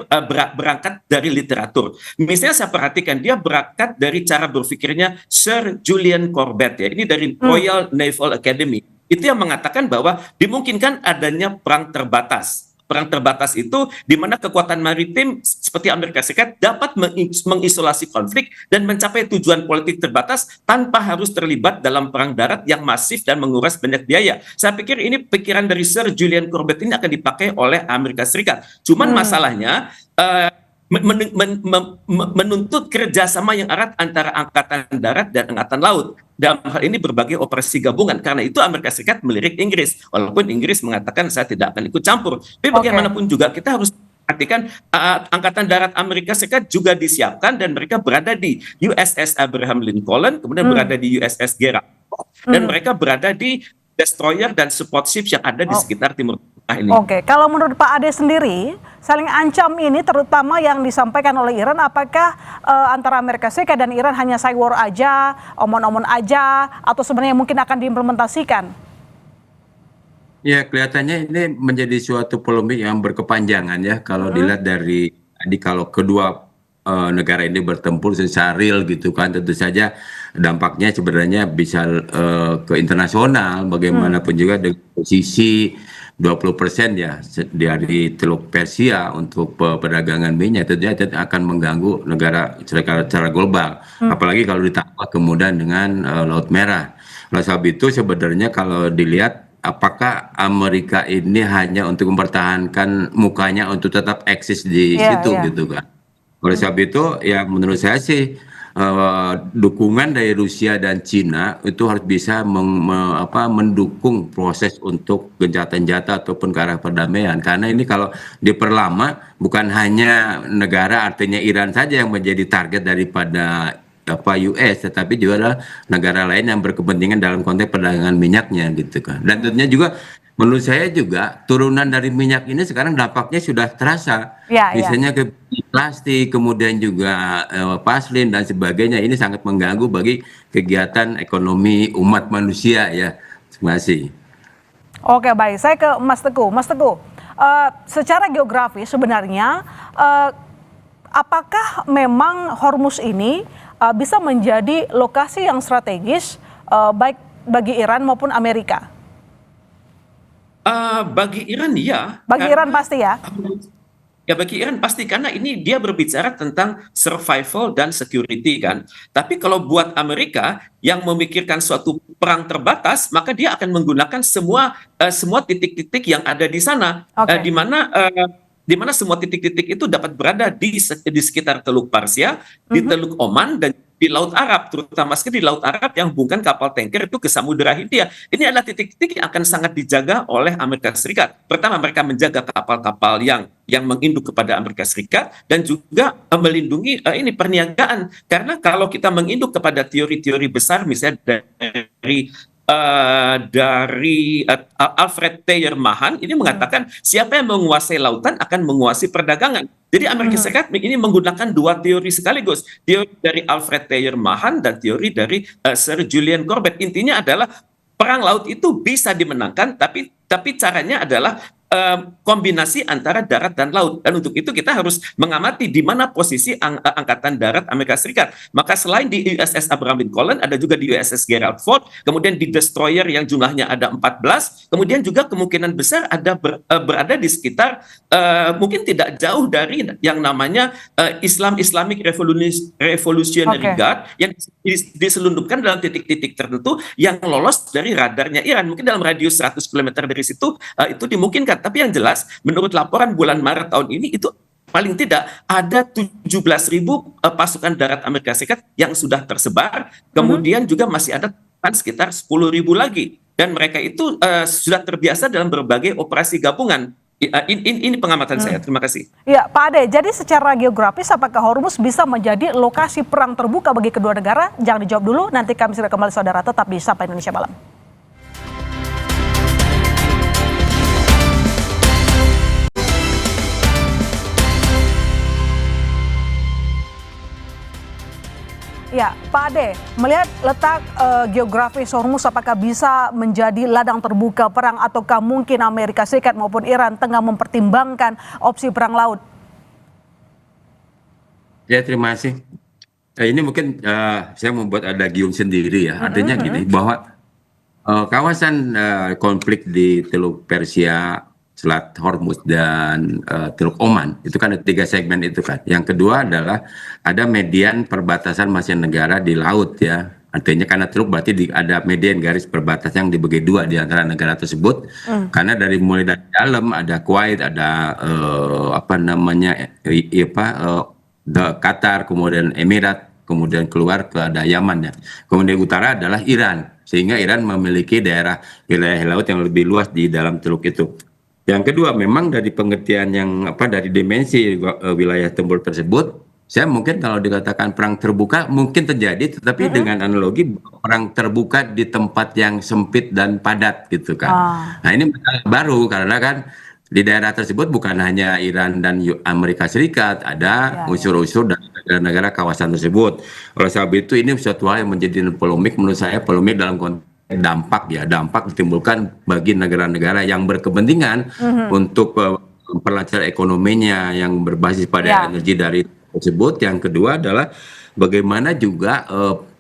berangkat dari literatur. Misalnya saya perhatikan dia berangkat dari cara berpikirnya Sir Julian Corbett ya, ini dari Royal Naval Academy. Itu yang mengatakan bahwa dimungkinkan adanya perang terbatas. Perang terbatas itu di mana kekuatan maritim seperti Amerika Serikat dapat mengisolasi konflik dan mencapai tujuan politik terbatas tanpa harus terlibat dalam perang darat yang masif dan menguras banyak biaya. Saya pikir ini pikiran dari Sir Julian Corbett ini akan dipakai oleh Amerika Serikat. Cuman masalahnya menuntut kerjasama yang erat antara angkatan darat dan angkatan laut. Dalam hal ini berbagai operasi gabungan. Karena itu Amerika Serikat melirik Inggris. Walaupun Inggris mengatakan saya tidak akan ikut campur. Tapi bagaimanapun juga kita harus perhatikan Angkatan Darat Amerika Serikat juga disiapkan dan mereka berada di USS Abraham Lincoln, kemudian berada di USS Gerald, dan mereka berada di destroyer dan support ships yang ada di sekitar Timur Tengah ini. Kalau menurut Pak Ade sendiri, saling ancam ini terutama yang disampaikan oleh Iran, apakah antara Amerika Serikat dan Iran hanya side war aja, omon-omon aja, atau sebenarnya mungkin akan diimplementasikan? Ya, kelihatannya ini menjadi suatu polemik yang berkepanjangan ya, kalau dilihat dari kalau kedua negara ini bertempur secara real gitu kan, tentu saja dampaknya sebenarnya bisa ke internasional. Bagaimanapun juga dengan posisi 20% ya dari Teluk Persia untuk perdagangan minyak, tentunya akan mengganggu negara secara global. Apalagi kalau ditambah kemudian dengan Laut Merah. Oleh sebab itu sebenarnya kalau dilihat apakah Amerika ini hanya untuk mempertahankan mukanya untuk tetap eksis di situ gitu kan. Oleh sebab itu ya menurut saya sih dukungan dari Rusia dan Cina itu harus bisa mendukung proses untuk gencatan senjata ataupun ke arah perdamaian, karena ini kalau diperlama bukan hanya negara artinya Iran saja yang menjadi target daripada US, tetapi juga ada negara lain yang berkepentingan dalam konteks perdagangan minyaknya gitu kan. Dan tentunya juga menurut saya juga turunan dari minyak ini sekarang dampaknya sudah terasa. Misalnya ke plastik, kemudian juga paslin dan sebagainya, ini sangat mengganggu bagi kegiatan ekonomi umat manusia ya. Terima kasih. Oke, baik. Saya ke Mas Teguh. Mas Teguh, secara geografis sebenarnya apakah memang Hormuz ini bisa menjadi lokasi yang strategis baik bagi Iran maupun Amerika? Bagi Iran ya. Bagi Iran pasti ya? Ya bagi Iran pasti, karena ini dia berbicara tentang survival dan security kan. Tapi kalau buat Amerika yang memikirkan suatu perang terbatas, maka dia akan menggunakan semua titik-titik yang ada di sana, di mana semua titik-titik itu dapat berada di sekitar Teluk Persia, di Teluk Oman, dan di Laut Arab, terutama sekali di Laut Arab yang hubungkan kapal tanker itu ke Samudra Hindia. Ini adalah titik-titik yang akan sangat dijaga oleh Amerika Serikat. Pertama, mereka menjaga kapal-kapal yang menginduk kepada Amerika Serikat, dan juga melindungi ini perniagaan. Karena kalau kita menginduk kepada teori-teori besar, misalnya dari Alfred Thayer Mahan ini mengatakan siapa yang menguasai lautan akan menguasai perdagangan. Jadi Amerika Serikat ini menggunakan dua teori sekaligus, teori dari Alfred Thayer Mahan dan teori dari Sir Julian Corbett. Intinya adalah perang laut itu bisa dimenangkan, tapi caranya adalah kombinasi antara darat dan laut. Dan untuk itu kita harus mengamati di mana posisi angkatan darat Amerika Serikat. Maka selain di USS Abraham Lincoln, ada juga di USS Gerald Ford, kemudian di destroyer yang jumlahnya ada 14, kemudian juga kemungkinan besar ada berada di sekitar mungkin tidak jauh dari yang namanya Islamic Revolutionary Guard yang diselundupkan dalam titik-titik tertentu yang lolos dari radarnya Iran. Mungkin dalam radius 100 km dari situ itu dimungkinkan. Tapi yang jelas, menurut laporan bulan Maret tahun ini, itu paling tidak ada 17.000 pasukan darat Amerika Serikat yang sudah tersebar. Kemudian juga masih ada sekitar 10.000 lagi. Dan mereka itu sudah terbiasa dalam berbagai operasi gabungan. Ini pengamatan saya. Terima kasih. Ya, Pak Ade, jadi secara geografis apakah Hormuz bisa menjadi lokasi perang terbuka bagi kedua negara? Jangan dijawab dulu, nanti kami segera kembali saudara, tetap di Sapa Indonesia Malam. Ya, Pak Ade, melihat letak geografis Hormuz, apakah bisa menjadi ladang terbuka perang, ataukah mungkin Amerika Serikat maupun Iran tengah mempertimbangkan opsi perang laut? Ya, terima kasih. Ini mungkin saya membuat adagium sendiri ya. Artinya gini, bahwa kawasan konflik di Teluk Persia, Selat Hormuz, dan Teluk Oman, itu kan ada 3 segmen itu kan. Yang kedua adalah ada median perbatasan masing negara di laut ya. Artinya karena Teluk berarti ada median garis perbatasan yang dibagi 2 di antara negara tersebut. Karena mulai dari dalam ada Kuwait, ada Qatar, kemudian Emirat, kemudian keluar ke ada Yaman ya. Kemudian utara adalah Iran, sehingga Iran memiliki wilayah laut yang lebih luas di dalam teluk itu. Yang kedua, memang dari pengertian yang dari dimensi wilayah tempur tersebut, saya mungkin kalau dikatakan perang terbuka mungkin terjadi, tetapi dengan analogi perang terbuka di tempat yang sempit dan padat gitu kan. Nah, ini masalah baru karena kan di daerah tersebut bukan hanya Iran dan Amerika Serikat, ada unsur-unsur dari negara-negara kawasan tersebut. Oleh sebab itu ini suatu hal yang menjadi polemik, menurut saya polemik dalam konteks dampak ditimbulkan bagi negara-negara yang berkepentingan untuk memperlancar ekonominya yang berbasis pada energi dari tersebut. Yang kedua adalah bagaimana juga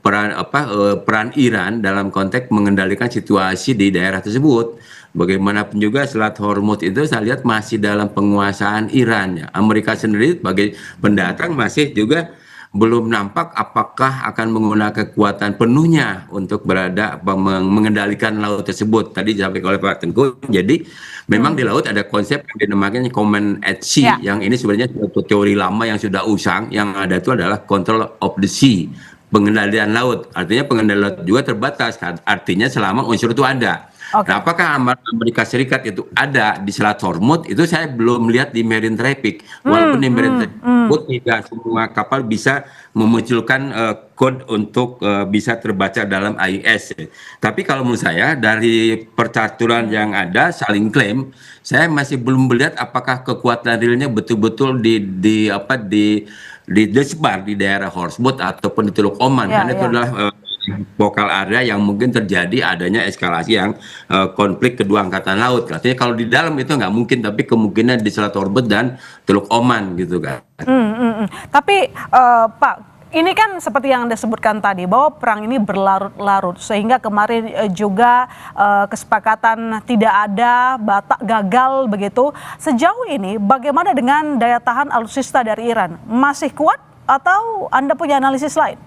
peran Iran dalam konteks mengendalikan situasi di daerah tersebut. Bagaimanapun juga Selat Hormuz itu saya lihat masih dalam penguasaan Iran ya. Amerika sendiri sebagai pendatang masih juga belum nampak apakah akan menggunakan kekuatan penuhnya untuk mengendalikan laut tersebut. Tadi disampaikan oleh Pak Tengku. Jadi memang di laut ada konsep yang dinamakan command at sea, yang ini sebenarnya suatu teori lama yang sudah usang. Yang ada itu adalah control of the sea, pengendalian laut. Artinya pengendalian laut juga terbatas, artinya selama unsur itu ada. Nah, apakah Amerika Serikat itu ada di Selat Hormuz? Itu saya belum lihat di Marine Traffic. Walaupun di Marine Traffic tidak semua kapal bisa memunculkan kode untuk bisa terbaca dalam AIS. Tapi kalau menurut saya dari percaturan yang ada saling klaim, saya masih belum melihat apakah kekuatan realnya betul-betul disebar di daerah Hormuz ataupun di Teluk Oman. Karena itu adalah vokal area yang mungkin terjadi adanya eskalasi yang konflik kedua angkatan laut. Artinya kalau di dalam itu nggak mungkin, tapi kemungkinan di Selat Hormuz dan Teluk Oman gitu kan. Tapi Pak, ini kan seperti yang Anda sebutkan tadi bahwa perang ini berlarut-larut sehingga kemarin juga kesepakatan tidak ada, gagal begitu. Sejauh ini bagaimana dengan daya tahan alutsista dari Iran? Masih kuat atau Anda punya analisis lain?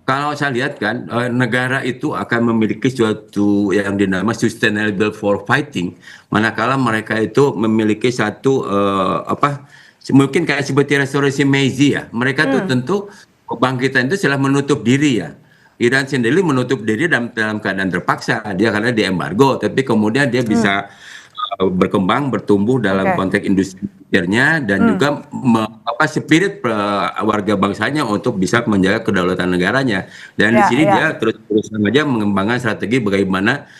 Kalau saya lihat kan, negara itu akan memiliki suatu yang dinamakan sustainable for fighting, manakala mereka itu memiliki satu mungkin kayak seperti restorasi Meiji ya, mereka tuh tentu kebangkitan itu setelah menutup diri ya. Iran sendiri menutup diri dalam keadaan terpaksa, dia karena di embargo, tapi kemudian dia bisa berkembang, bertumbuh dalam konteks industri militernya dan juga spirit warga bangsanya untuk bisa menjaga kedaulatan negaranya. Dan di sini dia terus saja mengembangkan strategi bagaimana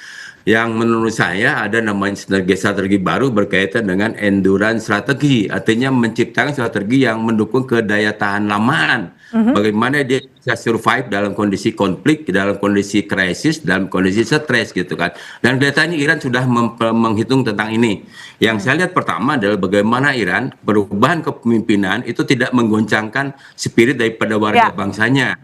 yang menurut saya ada namanya strategi baru berkaitan dengan endurance strategi, artinya menciptakan strategi yang mendukung kedaya tahan lamaan. Bagaimana dia bisa survive dalam kondisi konflik, dalam kondisi krisis, dalam kondisi stres gitu kan. Dan kelihatannya Iran sudah menghitung tentang ini. Yang saya lihat pertama adalah bagaimana Iran perubahan kepemimpinan itu tidak menggoncangkan spirit daripada warga bangsanya.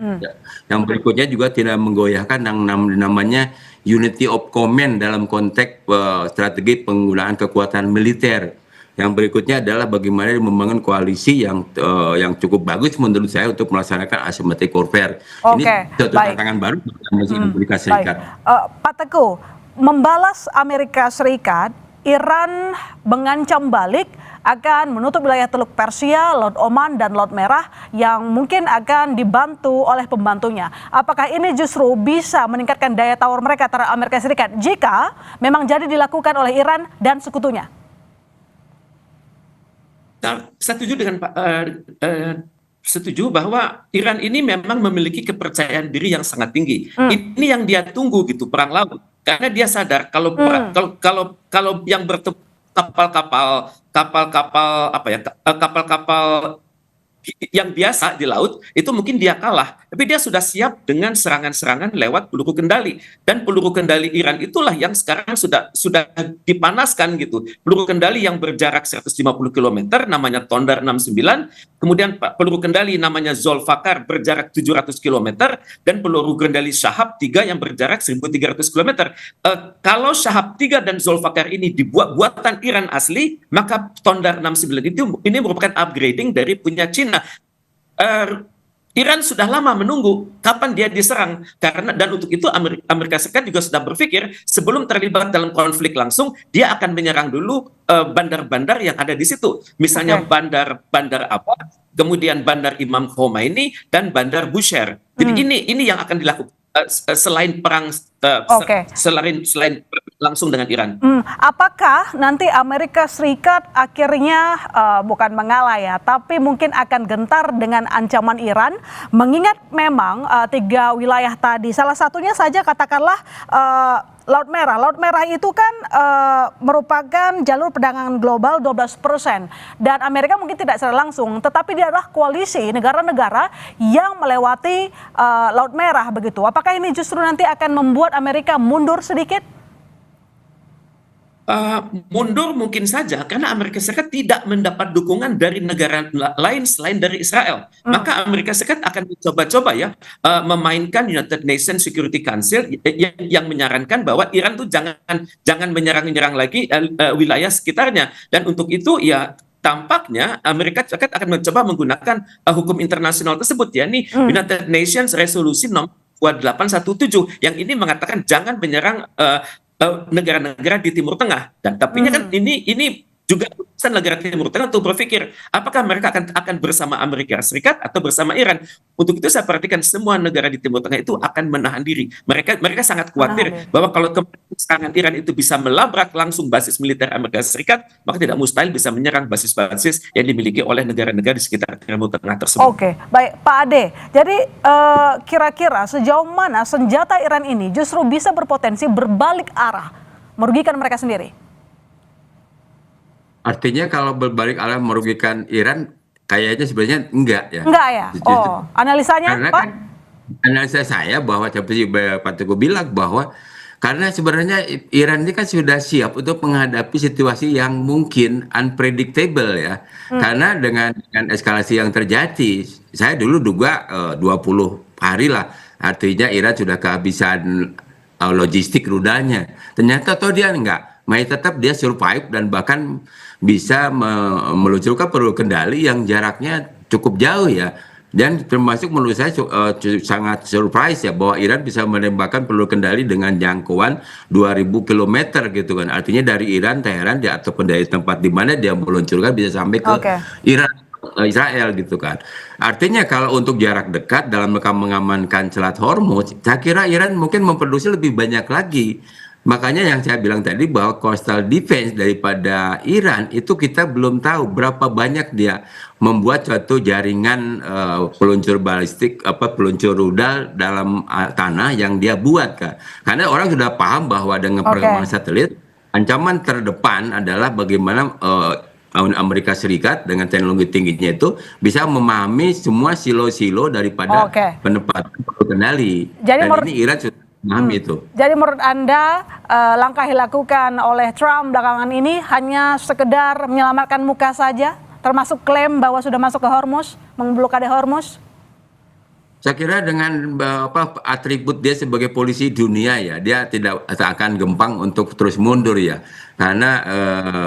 Yang berikutnya juga tidak menggoyahkan yang namanya unity of command dalam konteks strategi penggunaan kekuatan militer. Yang berikutnya adalah bagaimana membangun koalisi yang cukup bagus menurut saya untuk melaksanakan asymmetric warfare. Ini suatu tantangan baru bagi Amerika Serikat. Pak Teguh, membalas Amerika Serikat, Iran mengancam balik akan menutup wilayah Teluk Persia, Laut Oman, dan Laut Merah yang mungkin akan dibantu oleh pembantunya. Apakah ini justru bisa meningkatkan daya tawar mereka terhadap Amerika Serikat jika memang jadi dilakukan oleh Iran dan sekutunya? Saya setuju dengan Pak, setuju bahwa Iran ini memang memiliki kepercayaan diri yang sangat tinggi. Ini yang dia tunggu gitu, perang laut, karena dia sadar kalau kalau yang bertemu kapal-kapal yang biasa di laut itu mungkin dia kalah, tapi dia sudah siap dengan serangan-serangan lewat peluru kendali, dan peluru kendali Iran itulah yang sekarang sudah dipanaskan gitu. Peluru kendali yang berjarak 150 km namanya Tondar 69, kemudian peluru kendali namanya Zolfakar berjarak 700 km, dan peluru kendali Shahab 3 yang berjarak 1300 km. Kalau Shahab 3 dan Zolfakar ini dibuat buatan Iran asli, maka Tondar 69 ini merupakan upgrading dari punya China. Iran sudah lama menunggu kapan dia diserang, karena dan untuk itu Amerika Serikat juga sudah berpikir sebelum terlibat dalam konflik langsung dia akan menyerang dulu bandar-bandar yang ada di situ, misalnya bandar apa, kemudian bandar Imam Khomeini dan bandar Bushehr. Jadi ini yang akan dilakukan selain perang selain langsung dengan Iran. Apakah nanti Amerika Serikat akhirnya bukan mengalah ya, tapi mungkin akan gentar dengan ancaman Iran, mengingat memang 3 wilayah tadi, salah satunya saja katakanlah Laut Merah. Laut Merah itu kan merupakan jalur perdagangan global 12%. Dan Amerika mungkin tidak secara langsung, tetapi dia adalah koalisi negara-negara yang melewati Laut Merah begitu. Apakah ini justru nanti akan membuat Amerika mundur sedikit? Mundur mungkin saja, karena Amerika Serikat tidak mendapat dukungan dari negara lain selain dari Israel. Maka Amerika Serikat akan mencoba-coba ya memainkan United Nations Security Council yang menyarankan bahwa Iran tuh jangan menyerang lagi wilayah sekitarnya. Dan untuk itu ya tampaknya Amerika Serikat akan mencoba menggunakan hukum internasional tersebut, ya, ini United Nations Resolusi nomor 2817 yang ini mengatakan jangan menyerang negara-negara di Timur Tengah. Dan tapi kan ini juga urusan negara Timur Tengah untuk berpikir apakah mereka akan bersama Amerika Serikat atau bersama Iran. Untuk itu saya perhatikan semua negara di Timur Tengah itu akan menahan diri. Mereka sangat khawatir bahwa kalau serangan Iran itu bisa melabrak langsung basis militer Amerika Serikat, maka tidak mustahil bisa menyerang basis-basis yang dimiliki oleh negara-negara di sekitar Timur Tengah tersebut. Oke, baik Pak Ade. Jadi kira-kira sejauh mana senjata Iran ini justru bisa berpotensi berbalik arah, merugikan mereka sendiri? Artinya kalau berbalik arah merugikan Iran, kayaknya sebenarnya enggak ya. Enggak ya? Oh, analisanya karena Pak? kan analisa saya bahwa seperti Pak Teguh bilang bahwa karena sebenarnya Iran ini kan sudah siap untuk menghadapi situasi yang mungkin unpredictable ya. Karena dengan eskalasi yang terjadi, saya dulu duga 20 hari lah. Artinya Iran sudah kehabisan logistik rudalnya. Ternyata toh dia enggak. Masih tetap dia survive dan bahkan bisa meluncurkan peluru kendali yang jaraknya cukup jauh ya. Dan termasuk menurut saya sangat surprise ya bahwa Iran bisa menembakkan peluru kendali dengan jangkauan 2000 km gitu kan. Artinya dari Iran, Teheran ataupun dari tempat di mana dia meluncurkan bisa sampai ke Iran, Israel gitu kan. Artinya kalau untuk jarak dekat dalam mereka mengamankan Selat Hormuz, saya kira Iran mungkin memproduksi lebih banyak lagi. Makanya yang saya bilang tadi bahwa coastal defense daripada Iran itu kita belum tahu berapa banyak dia membuat suatu jaringan peluncur balistik, peluncur rudal dalam tanah yang dia buat kan. Karena orang sudah paham bahwa dengan perkembangan satelit ancaman terdepan adalah bagaimana Amerika Serikat dengan teknologi tingginya itu bisa memahami semua silo-silo daripada penempatan peluru kendali. Jadi dan ini Iran sudah itu. Jadi menurut Anda langkah yang dilakukan oleh Trump belakangan ini hanya sekedar menyelamatkan muka saja, termasuk klaim bahwa sudah masuk ke Hormuz, memblokade Hormuz? Saya kira dengan atribut dia sebagai polisi dunia ya, dia tidak akan gampang untuk terus mundur ya. Karena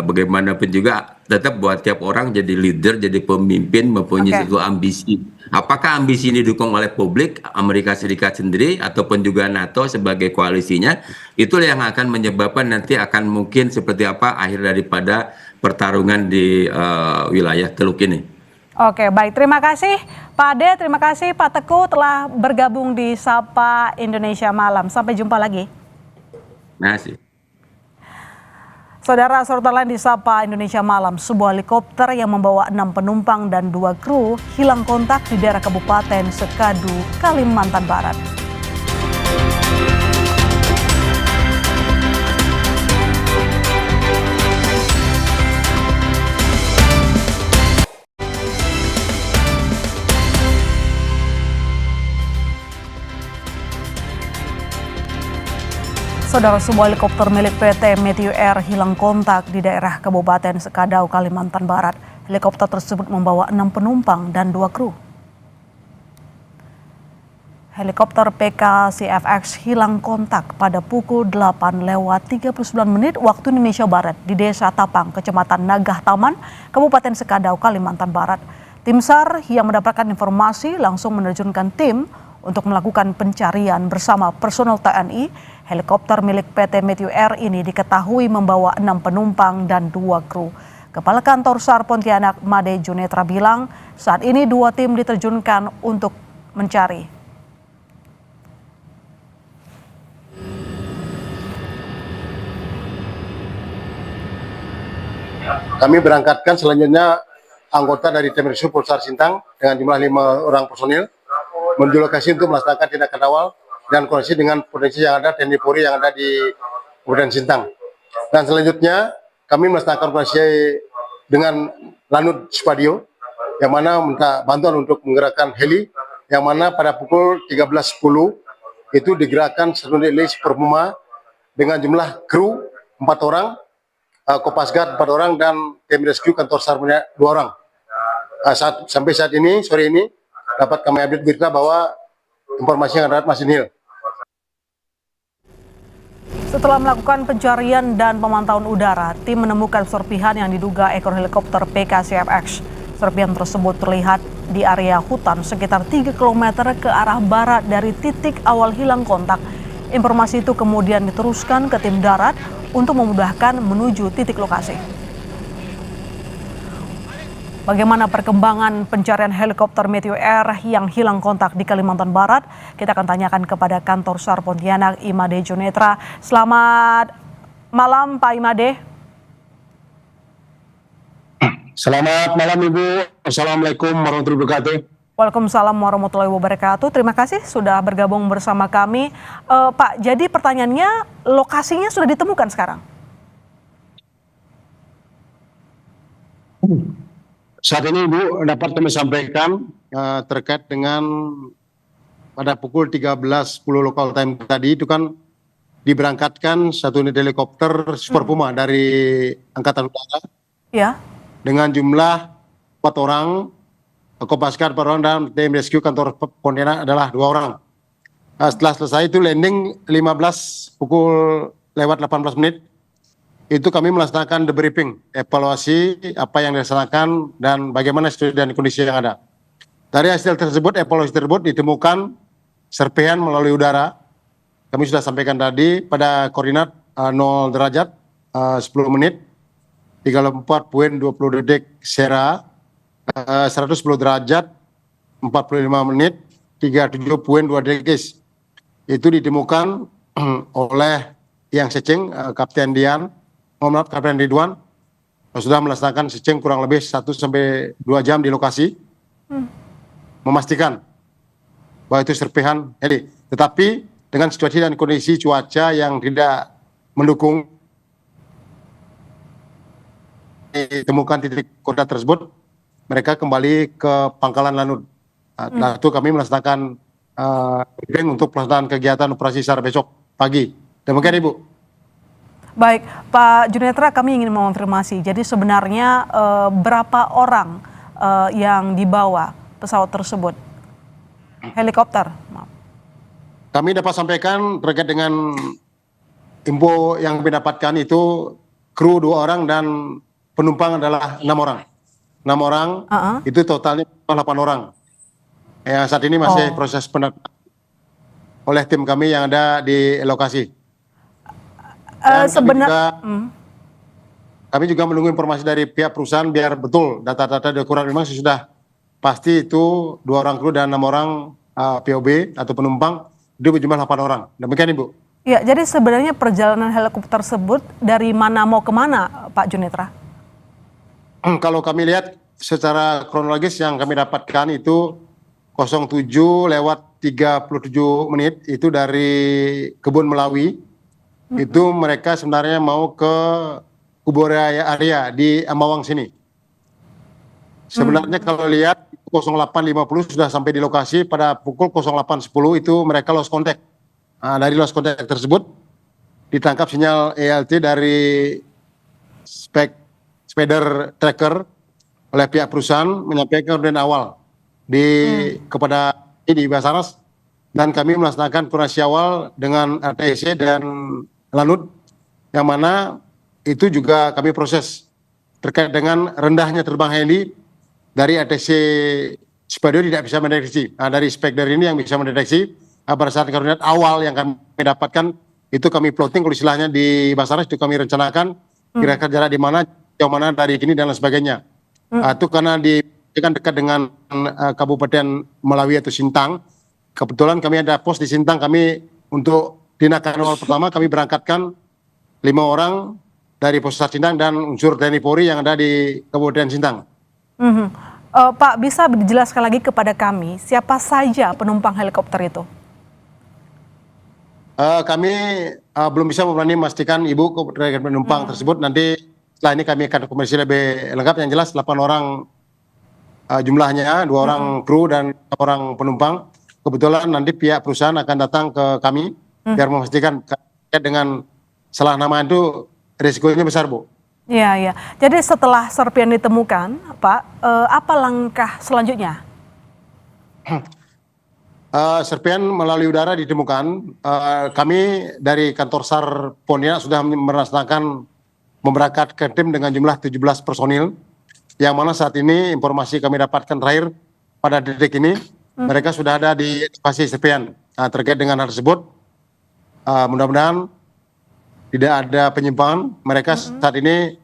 bagaimanapun juga tetap buat tiap orang jadi leader, jadi pemimpin mempunyai satu ambisi. Apakah ambisi ini didukung oleh publik Amerika Serikat sendiri ataupun juga NATO sebagai koalisinya, itulah yang akan menyebabkan nanti akan mungkin seperti apa akhir daripada pertarungan di wilayah Teluk ini. Oke, baik. Terima kasih Pak Ade, terima kasih Pak Teguh telah bergabung di Sapa Indonesia Malam. Sampai jumpa lagi. Terima kasih. Saudara, sorotan lain di Sapa Indonesia Malam, sebuah helikopter yang membawa 6 penumpang dan 2 kru hilang kontak di daerah Kabupaten Sekadu, Kalimantan Barat. Saudara, sebuah helikopter milik PT Meteor Air hilang kontak di daerah Kabupaten Sekadau, Kalimantan Barat. Helikopter tersebut membawa 6 penumpang dan 2 kru. Helikopter PKCFX hilang kontak pada pukul 8:39 waktu Indonesia Barat di Desa Tapang, Kecamatan Nagah Taman, Kabupaten Sekadau, Kalimantan Barat. Tim SAR yang mendapatkan informasi langsung menerjunkan tim untuk melakukan pencarian bersama personel TNI. Helikopter milik PT Meteor Air ini diketahui membawa 6 penumpang dan 2 kru. Kepala Kantor SAR Pontianak, Made Junetra bilang, saat ini 2 tim diterjunkan untuk mencari. Kami berangkatkan selanjutnya anggota dari tim Rescue Polsar Sintang dengan jumlah 5 orang personil menuju lokasi untuk melaksanakan tindakan awal dan koordinasi dengan potensi yang ada TNI Polri yang ada di Kabupaten Sintang. Dan selanjutnya kami melaksanakan koordinasi dengan Lanut Spadio yang mana minta bantuan untuk menggerakkan heli yang mana pada pukul 13.10 itu digerakkan satu heli Super Puma dengan jumlah kru 4 orang, Kopas Guard 4 orang dan tim rescue kantor SAR 2 orang. Sampai saat ini, sore ini dapat kami update berita bahwa informasi yang ada masih nihil. Setelah melakukan pencarian dan pemantauan udara, tim menemukan serpihan yang diduga ekor helikopter PKCFX. Serpihan tersebut terlihat di area hutan sekitar 3 km ke arah barat dari titik awal hilang kontak. Informasi itu kemudian diteruskan ke tim darat untuk memudahkan menuju titik lokasi. Bagaimana perkembangan pencarian helikopter Meteor Air yang hilang kontak di Kalimantan Barat? Kita akan tanyakan kepada Kantor SAR Pontianak, Imade Junetra. Selamat malam, Pak Imade. Selamat malam Ibu. Assalamualaikum warahmatullahi wabarakatuh. Waalaikumsalam warahmatullahi wabarakatuh. Terima kasih sudah bergabung bersama kami. Pak, jadi pertanyaannya, lokasinya sudah ditemukan sekarang? Saat ini Ibu dapat kami sampaikan terkait dengan pada pukul 13.10 lokal time tadi itu kan diberangkatkan satu unit helikopter Super Puma dari Angkatan Udara. Ya. Dengan jumlah 4 orang, Kopaskar 4 orang dan tim rescue kantor Pontianak adalah 2 orang. Setelah selesai itu landing 15 pukul lewat 18 menit. Itu kami melaksanakan debriefing, evaluasi apa yang dilaksanakan dan bagaimana situasi dan kondisi yang ada. Dari hasil tersebut, evaluasi tersebut ditemukan serpihan melalui udara. Kami sudah sampaikan tadi pada koordinat 0 derajat 10 menit, 34.20 detik Sierra, 110 derajat 45 menit, 37.2 detik. Itu ditemukan oleh yang seceng Kapten Kapten Ridwan sudah melaksanakan seceng kurang lebih 1-2 jam di lokasi, memastikan bahwa itu serpihan heli. Tetapi dengan situasi dan kondisi cuaca yang tidak mendukung, ditemukan titik koordinat tersebut, mereka kembali ke Pangkalan Lanut. Nah, itu kami melaksanakan briefing untuk pelaksanaan kegiatan operasi SAR besok pagi. Demikian Ibu. Baik, Pak Junetra, kami ingin mengonfirmasi. Jadi sebenarnya berapa orang yang dibawa pesawat tersebut? Helikopter, maaf. Kami dapat sampaikan terkait dengan info yang kami dapatkan itu kru 2 orang dan penumpang adalah 6 orang. 6 orang, itu totalnya 8 orang. Yang saat ini masih proses pendataan oleh tim kami yang ada di lokasi. Kami juga menunggu informasi dari pihak perusahaan biar betul data-data diakurat. Memang sudah pasti itu 2 orang kru dan 6 orang POB atau penumpang, itu berjumlah 8 orang. Demikian Ibu. Ya, jadi sebenarnya perjalanan helikopter tersebut dari mana mau kemana, Pak Junetra? Kalau kami lihat secara kronologis yang kami dapatkan itu 07 lewat 37 menit itu dari Kebun Melawi. Itu mereka sebenarnya mau ke Kuburaya area di Amawang sini. Sebenarnya kalau lihat 08.50 sudah sampai di lokasi, pada pukul 08.10 itu mereka lost contact. Dari lost contact tersebut ditangkap sinyal ELT dari spider tracker oleh pihak perusahaan menyampaikan koordinat awal kepada di Basarnas, dan kami melaksanakan koordinasi awal dengan RTC dan Lanut, yang mana itu juga kami proses terkait dengan rendahnya terbang heli dari ATC Spider tidak bisa mendeteksi. Dari Spider ini yang bisa mendeteksi. Pada saat koordinat awal yang kami dapatkan itu kami plotting, kalau istilahnya di Basarnas itu kami rencanakan kira-kira jarak di mana, jauh mana dari sini dan lain sebagainya. Itu karena dekat dengan Kabupaten Melawi atau Sintang. Kebetulan kami ada pos di Sintang, kami untuk tindakan awal pertama kami berangkatkan 5 orang dari Posat Sintang dan unsur TNI Polri yang ada di Kabupaten Sintang. Pak, bisa dijelaskan lagi kepada kami siapa saja penumpang helikopter itu? Kami belum bisa berani memastikan Ibu terkait penumpang tersebut. Nanti setelah ini kami akan komunikasi lebih lengkap. Yang jelas 8 orang jumlahnya, 2 orang kru dan 1 orang penumpang. Kebetulan nanti pihak perusahaan akan datang ke kami biar memastikan dengan salah nama itu risikonya besar, Bu. Iya, iya. Jadi setelah serpihan ditemukan, Pak, apa langkah selanjutnya? serpihan melalui udara ditemukan. Kami dari kantor SAR Pontianak sudah memberangkatkan tim dengan jumlah 17 personil, yang mana saat ini informasi kami dapatkan terakhir pada detik ini, mereka sudah ada di lokasi serpihan. Terkait dengan hal tersebut, mudah-mudahan tidak ada penyimpangan. Mereka saat ini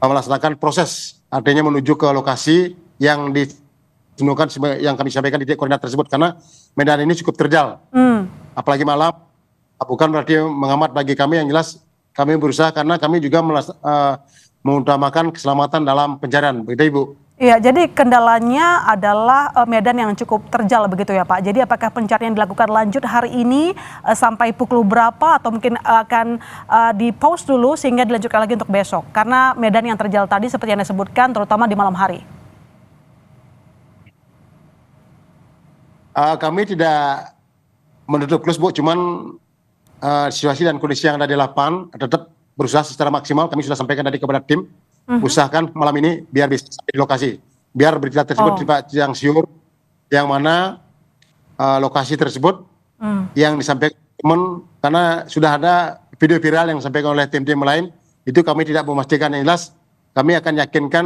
melaksanakan proses, artinya menuju ke lokasi yang ditentukan yang kami sampaikan di titik koordinat tersebut, karena medan ini cukup terjal, apalagi malam. Bukan berarti mengamat bagi kami, yang jelas kami berusaha karena kami juga mengutamakan keselamatan dalam pencarian, begitu Ibu. Iya, jadi kendalanya adalah medan yang cukup terjal begitu ya Pak. Jadi apakah pencarian dilakukan lanjut hari ini sampai pukul berapa, atau mungkin akan di-pause dulu sehingga dilanjutkan lagi untuk besok? Karena medan yang terjal tadi seperti yang disebutkan terutama di malam hari. Kami tidak menutup close, Bu, cuman situasi dan kondisi yang ada di lapangan tetap berusaha secara maksimal. Kami sudah sampaikan tadi kepada tim, usahakan malam ini biar bisa sampai di lokasi, biar berita tersebut yang siur, yang mana lokasi tersebut yang disampaikan teman, karena sudah ada video viral yang disampaikan oleh tim-tim lain, itu kami tidak memastikan. Yang jelas kami akan yakinkan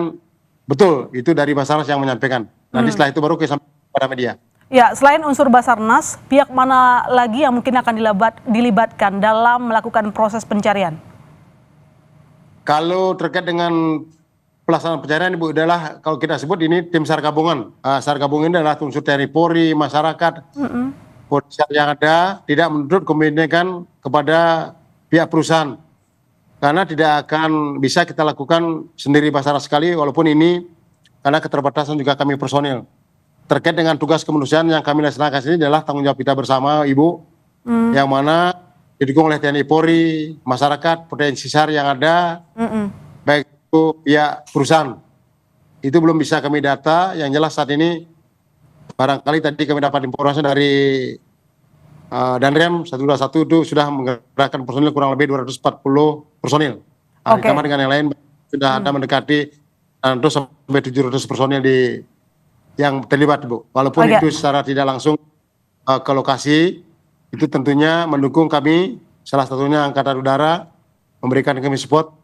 betul itu dari Basarnas yang menyampaikan. Nanti setelah itu baru kami sampaikan kepada media. Ya, selain unsur Basarnas, pihak mana lagi yang mungkin akan dilibatkan dalam melakukan proses pencarian? Kalau terkait dengan pelaksanaan pencarian, Ibu, adalah kalau kita sebut ini tim SAR gabungan. SAR gabungan ini adalah unsur TNI Polri, masyarakat, polisi yang ada, tidak menuntut komitmen kepada pihak perusahaan. Karena tidak akan bisa kita lakukan sendiri Basarnas sekali, walaupun ini karena keterbatasan juga kami personil. Terkait dengan tugas kemanusiaan yang kami laksanakan ini adalah tanggung jawab kita bersama, Ibu, yang mana didukung oleh TNI Polri, masyarakat, potensi SAR yang ada, baik itu pihak perusahaan. Itu belum bisa kami data, yang jelas saat ini barangkali tadi kami dapat informasi dari Danrem 121 itu sudah menggerakkan personil kurang lebih 240 personil. Ditambah dengan yang lain sudah ada mendekati 100 sampai 700 personil yang terlibat, Bu. Walaupun itu secara tidak langsung ke lokasi, itu tentunya mendukung kami, salah satunya Angkatan Udara, memberikan kami support,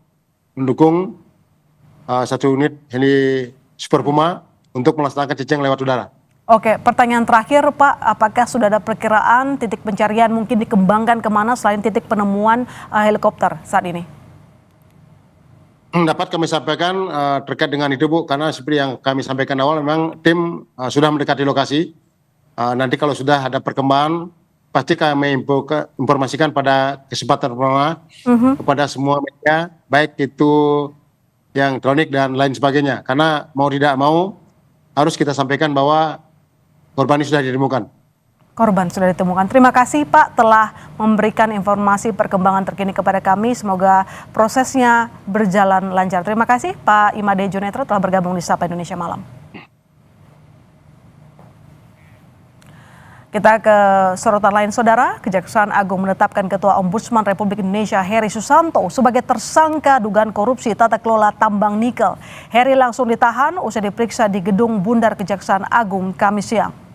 mendukung satu unit heli Super Puma untuk melaksanakan ciceng lewat udara. Oke, pertanyaan terakhir Pak, apakah sudah ada perkiraan titik pencarian mungkin dikembangkan kemana selain titik penemuan helikopter saat ini? Dapat kami sampaikan terkait dengan itu, Bu, karena seperti yang kami sampaikan awal, memang tim sudah mendekati lokasi. Nanti kalau sudah ada perkembangan, pasti kami informasikan pada kesempatan pertama kepada semua media, baik itu yang elektronik dan lain sebagainya. Karena mau tidak mau harus kita sampaikan bahwa korban ini sudah ditemukan. Korban sudah ditemukan. Terima kasih Pak telah memberikan informasi perkembangan terkini kepada kami. Semoga prosesnya berjalan lancar. Terima kasih Pak Imade Junetro telah bergabung di Sapa Indonesia Malam. Kita ke sorotan lain, Saudara. Kejaksaan Agung menetapkan Ketua Ombudsman Republik Indonesia Heri Susanto sebagai tersangka dugaan korupsi tata kelola tambang nikel. Heri langsung ditahan usai diperiksa di Gedung Bundar Kejaksaan Agung Kamis siang.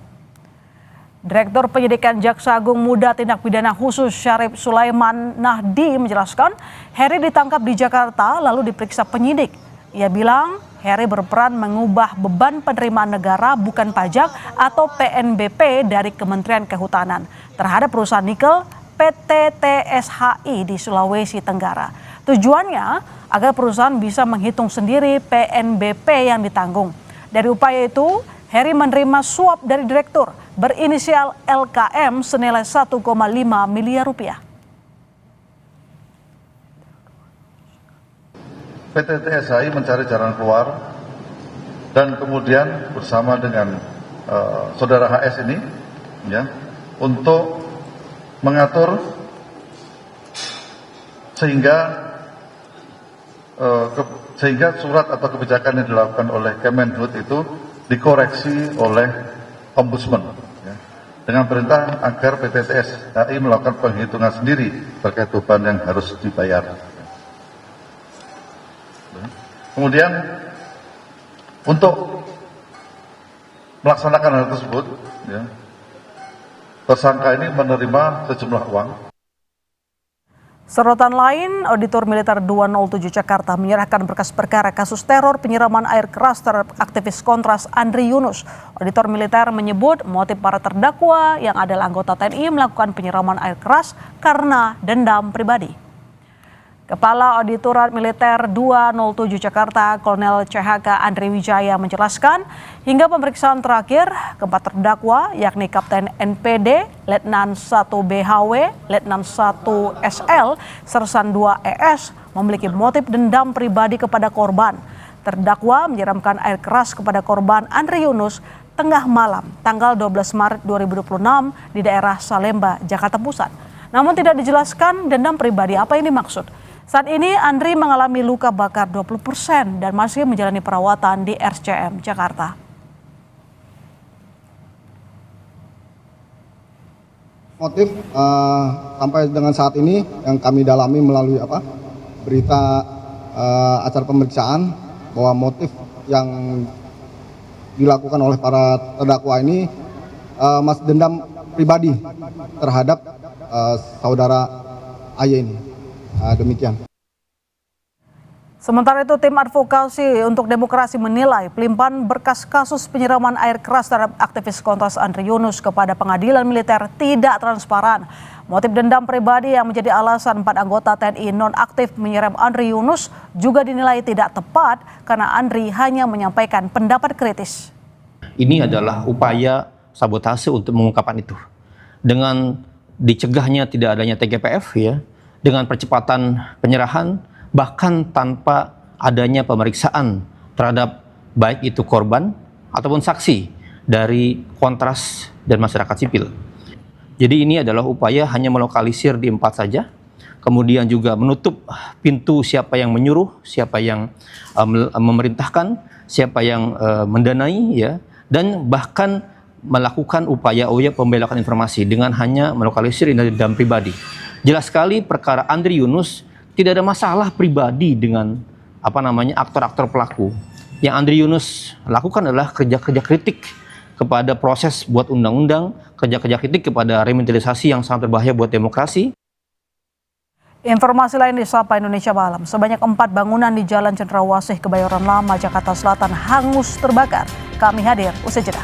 Direktur Penyidikan Jaksa Agung Muda Tindak Pidana Khusus Syarif Sulaiman Nahdi menjelaskan Heri ditangkap di Jakarta lalu diperiksa penyidik. Ia bilang Heri berperan mengubah beban penerimaan negara bukan pajak atau PNBP dari Kementerian Kehutanan terhadap perusahaan nikel PT TSHI di Sulawesi Tenggara. Tujuannya agar perusahaan bisa menghitung sendiri PNBP yang ditanggung. Dari upaya itu, Heri menerima suap dari direktur berinisial LKM senilai 1,5 miliar rupiah. PT TSHI mencari jalan keluar dan kemudian bersama dengan saudara HS ini ya untuk mengatur sehingga surat atau kebijakan yang dilakukan oleh Kemenhub itu dikoreksi oleh Ombudsman ya, dengan perintah agar PT TSHI melakukan penghitungan sendiri terkait beban yang harus dibayar. Kemudian untuk melaksanakan hal tersebut, ya, tersangka ini menerima sejumlah uang. Sorotan lain, Auditor Militer 207 Jakarta menyerahkan berkas perkara kasus teror penyiraman air keras terhadap aktivis Kontras Andri Yunus. Auditor Militer menyebut motif para terdakwa yang adalah anggota TNI melakukan penyiraman air keras karena dendam pribadi. Kepala Auditorat Militer 207 Jakarta, Kolonel CHK Andri Wijaya menjelaskan, hingga pemeriksaan terakhir, keempat terdakwa yakni Kapten NPD, Letnan 1 BHW, Letnan 1 SL, Sersan 2 ES memiliki motif dendam pribadi kepada korban. Terdakwa menyiramkan air keras kepada korban Andri Yunus tengah malam, tanggal 12 Maret 2026 di daerah Salemba, Jakarta Pusat. Namun tidak dijelaskan dendam pribadi apa ini maksud. Saat ini Andri mengalami luka bakar 20% dan masih menjalani perawatan di RSCM Jakarta. Motif sampai dengan saat ini yang kami dalami melalui berita acara pemeriksaan bahwa motif yang dilakukan oleh para terdakwa ini masih dendam pribadi terhadap saudara AY ini. Demikian. Sementara itu, tim advokasi untuk demokrasi menilai pelimpahan berkas kasus penyiraman air keras terhadap aktivis Kontras Andri Yunus kepada pengadilan militer tidak transparan. Motif dendam pribadi yang menjadi alasan 4 anggota TNI non-aktif menyiram Andri Yunus juga dinilai tidak tepat karena Andri hanya menyampaikan pendapat kritis. Ini adalah upaya sabotase untuk mengungkapkan itu. Dengan dicegahnya tidak adanya TGPF ya, dengan percepatan penyerahan, bahkan tanpa adanya pemeriksaan terhadap baik itu korban ataupun saksi dari Kontras dan masyarakat sipil. Jadi ini adalah upaya hanya melokalisir di 4 saja, kemudian juga menutup pintu siapa yang menyuruh, siapa yang memerintahkan, siapa yang mendanai, ya, dan bahkan melakukan upaya pembelokan informasi dengan hanya melokalisir dendam pribadi. Jelas sekali perkara Andri Yunus tidak ada masalah pribadi dengan aktor-aktor pelaku. Yang Andri Yunus lakukan adalah kerja-kerja kritik kepada proses buat undang-undang, kerja-kerja kritik kepada revitalisasi yang sangat berbahaya buat demokrasi. Informasi lain di Sapa Indonesia Malam, sebanyak 4 bangunan di Jalan Cendrawasih, Kebayoran Lama, Jakarta Selatan hangus terbakar. Kami hadir usai jeda.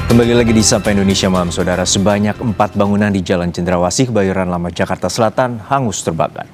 Kembali lagi di Sapa Indonesia Malam, Saudara. Sebanyak 4 bangunan di Jalan Cendrawasih, Kebayoran Lama, Jakarta Selatan hangus terbakar.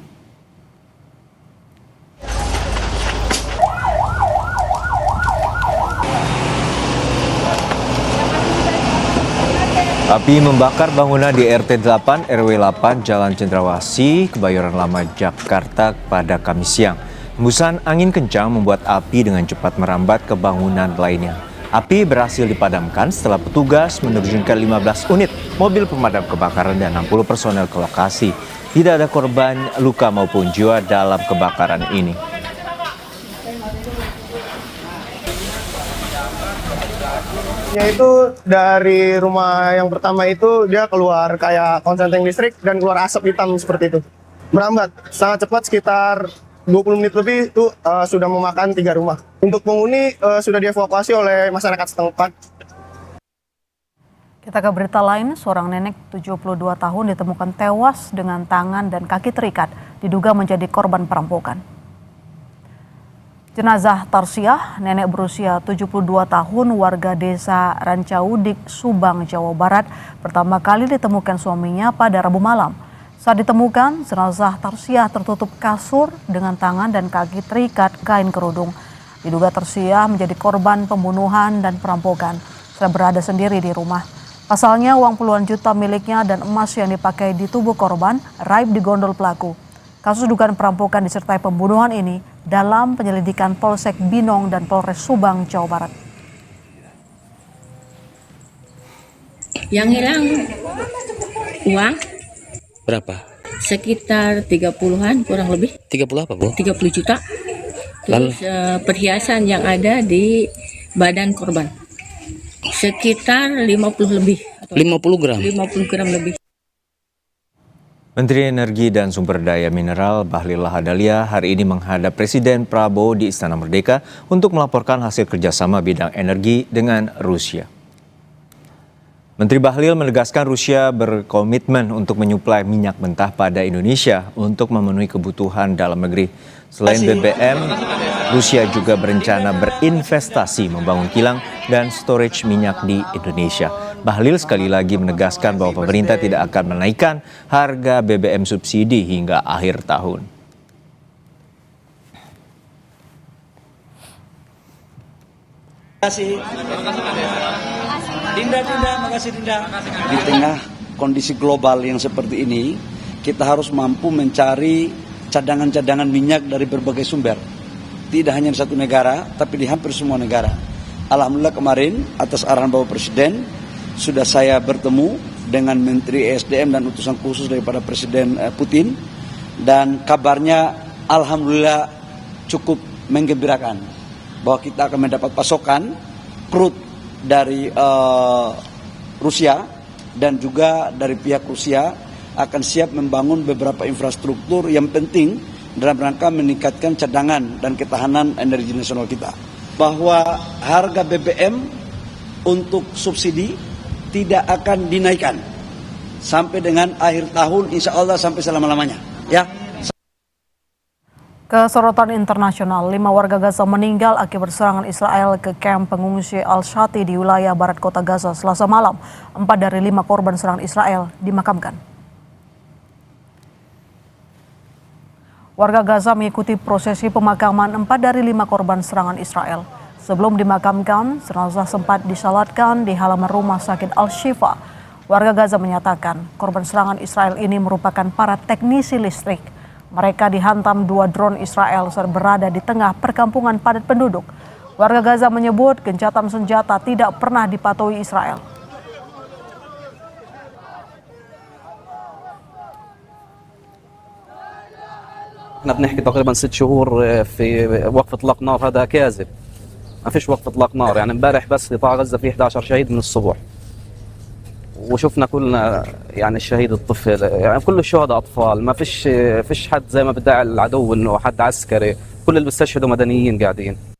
Api membakar bangunan di RT 8 RW 8 Jalan Cendrawasih, Kebayoran Lama, Jakarta pada Kamis siang. Hembusan angin kencang membuat api dengan cepat merambat ke bangunan lainnya. Api berhasil dipadamkan setelah petugas menerjunkan 15 unit mobil pemadam kebakaran dan 60 personel ke lokasi. Tidak ada korban luka maupun jiwa dalam kebakaran ini. Yaitu dari rumah yang pertama itu dia keluar kayak konsleting listrik dan keluar asap hitam seperti itu. Merambat sangat cepat, sekitar 20 menit lebih itu sudah memakan 3 rumah. Untuk penghuni sudah dievakuasi oleh masyarakat setempat. Kita ke berita lain, seorang nenek 72 tahun ditemukan tewas dengan tangan dan kaki terikat, diduga menjadi korban perampokan. Jenazah Tarsiah, nenek berusia 72 tahun warga desa Rancaudik, Subang, Jawa Barat, pertama kali ditemukan suaminya pada Rabu malam. Saat ditemukan, jenazah Tarsiah tertutup kasur dengan tangan dan kaki terikat kain kerudung. Diduga Tarsiah menjadi korban pembunuhan dan perampokan setelah berada sendiri di rumah. Pasalnya uang puluhan juta miliknya dan emas yang dipakai di tubuh korban raib di gondol pelaku. Kasus dugaan perampokan disertai pembunuhan ini dalam penyelidikan Polsek Binong dan Polres Subang, Jawa Barat. Yang hilang uang Berapa? sekitar 30-an kurang lebih. 30 apa, Bu? 30 juta. Terus perhiasan yang ada di badan korban sekitar 50 lebih atau 50 gram. 50 gram lebih. Menteri Energi dan Sumber Daya Mineral Bahlil Lahadalia hari ini menghadap Presiden Prabowo di Istana Merdeka untuk melaporkan hasil kerjasama bidang energi dengan Rusia. Menteri Bahlil menegaskan Rusia berkomitmen untuk menyuplai minyak mentah pada Indonesia untuk memenuhi kebutuhan dalam negeri. Selain BBM, Rusia juga berencana berinvestasi membangun kilang dan storage minyak di Indonesia. Bahlil sekali lagi menegaskan bahwa pemerintah tidak akan menaikkan harga BBM subsidi hingga akhir tahun. Makasih Dinda. Di tengah kondisi global yang seperti ini, kita harus mampu mencari cadangan-cadangan minyak dari berbagai sumber. Tidak hanya di satu negara, tapi di hampir semua negara. Alhamdulillah kemarin atas arahan Bapak Presiden, sudah saya bertemu dengan Menteri ESDM dan utusan khusus daripada Presiden Putin. Dan kabarnya Alhamdulillah cukup menggembirakan bahwa kita akan mendapat pasokan crude dari Rusia, dan juga dari pihak Rusia akan siap membangun beberapa infrastruktur yang penting dalam rangka meningkatkan cadangan dan ketahanan energi nasional kita. Bahwa harga BBM untuk subsidi tidak akan dinaikkan sampai dengan akhir tahun, insya Allah sampai selama-lamanya. Ya. Kesorotan internasional, 5 warga Gaza meninggal akibat serangan Israel ke kamp pengungsi Al-Shati di wilayah barat kota Gaza Selasa malam. 4 dari 5 korban serangan Israel dimakamkan. Warga Gaza mengikuti prosesi pemakaman 4 dari 5 korban serangan Israel. Sebelum dimakamkan, jenazah sempat disalatkan di halaman rumah sakit Al-Shifa. Warga Gaza menyatakan korban serangan Israel ini merupakan para teknisi listrik. Mereka dihantam 2 drone Israel saat berada di tengah perkampungan padat penduduk. Warga Gaza menyebut gencatan senjata tidak pernah dipatuhi Israel. احنا بنحكي تقريبا 6 شهور في وقف اطلاق نار، هذا كاذب. ما فيش وقف اطلاق نار، يعني امبارح بس قطاع غزه فيه 11 شهيد من الصبح. وشفنا كلنا يعني الشهيد الطفل، يعني كل الشهداء اطفال، ما فيش حد زي ما بدعي العدو انه حد عسكري، كل اللي بيستشهدوا مدنيين قاعدين.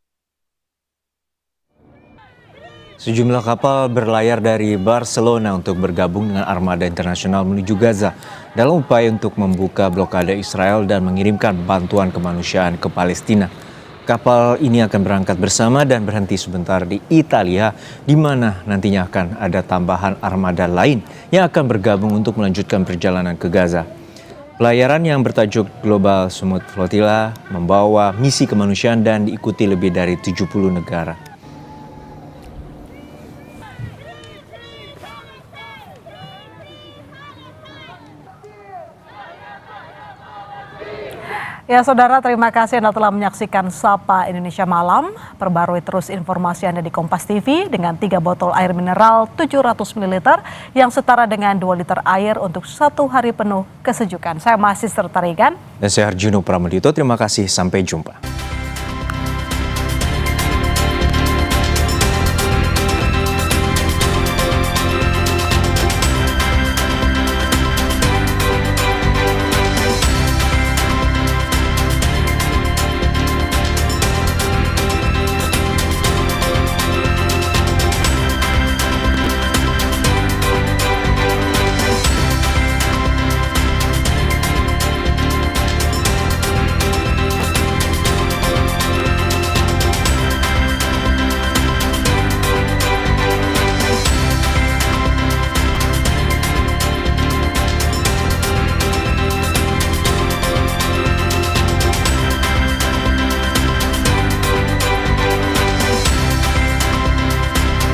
Sejumlah kapal berlayar dari Barcelona untuk bergabung dengan armada internasional menuju Gaza dalam upaya untuk membuka blokade Israel dan mengirimkan bantuan kemanusiaan ke Palestina. Kapal ini akan berangkat bersama dan berhenti sebentar di Italia, di mana nantinya akan ada tambahan armada lain yang akan bergabung untuk melanjutkan perjalanan ke Gaza. Pelayaran yang bertajuk Global Smooth Flotilla membawa misi kemanusiaan dan diikuti lebih dari 70 negara. Ya saudara, terima kasih Anda telah menyaksikan Sapa Indonesia Malam. Perbarui terus informasi Anda di Kompas TV dengan 3 botol air mineral 700 ml yang setara dengan 2 liter air untuk 1 hari penuh kesejukan. Saya masih Serta Regan. Dan saya Harjuno Pramudito, terima kasih, sampai jumpa.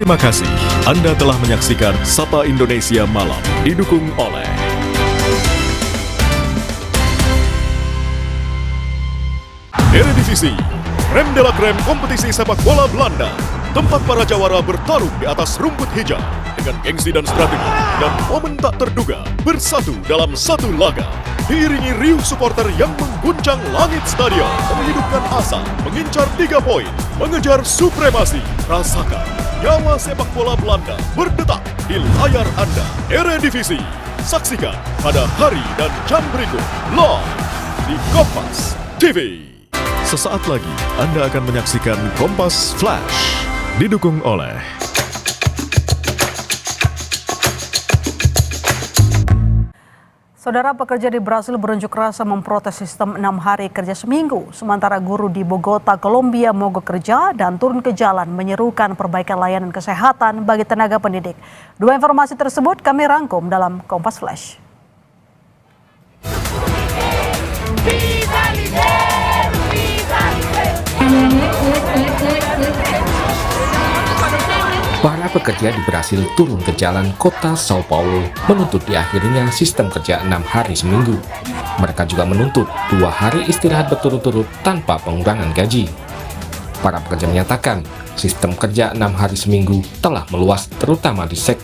Terima kasih Anda telah menyaksikan Sapa Indonesia Malam, didukung oleh Eredivisie, Rem de la Creme kompetisi sepak bola Belanda. Tempat para jawara bertarung di atas rumput hijau dengan gengsi dan strategi dan momen tak terduga bersatu dalam satu laga. Diiringi riuh supporter yang mengguncang langit stadion, menghidupkan asa, mengincar 3 poin, mengejar supremasi. Rasakan Nyawa sepak bola Belanda berdetak di layar Anda. Eredivisie. Saksikan pada hari dan jam berikut live di Kompas TV. Sesaat lagi Anda akan menyaksikan Kompas Flash, didukung oleh Saudara, pekerja di Brasil berunjuk rasa memprotes sistem 6 hari kerja seminggu. Sementara guru di Bogota, Kolombia mogok kerja dan turun ke jalan menyerukan perbaikan layanan kesehatan bagi tenaga pendidik. Dua informasi tersebut kami rangkum dalam Kompas Flash. Para pekerja di Brasil turun ke jalan kota Sao Paulo menuntut diakhirinya sistem kerja 6 hari seminggu. Mereka juga menuntut 2 hari istirahat berturut-turut tanpa pengurangan gaji. Para pekerja menyatakan sistem kerja 6 hari seminggu telah meluas terutama di sektor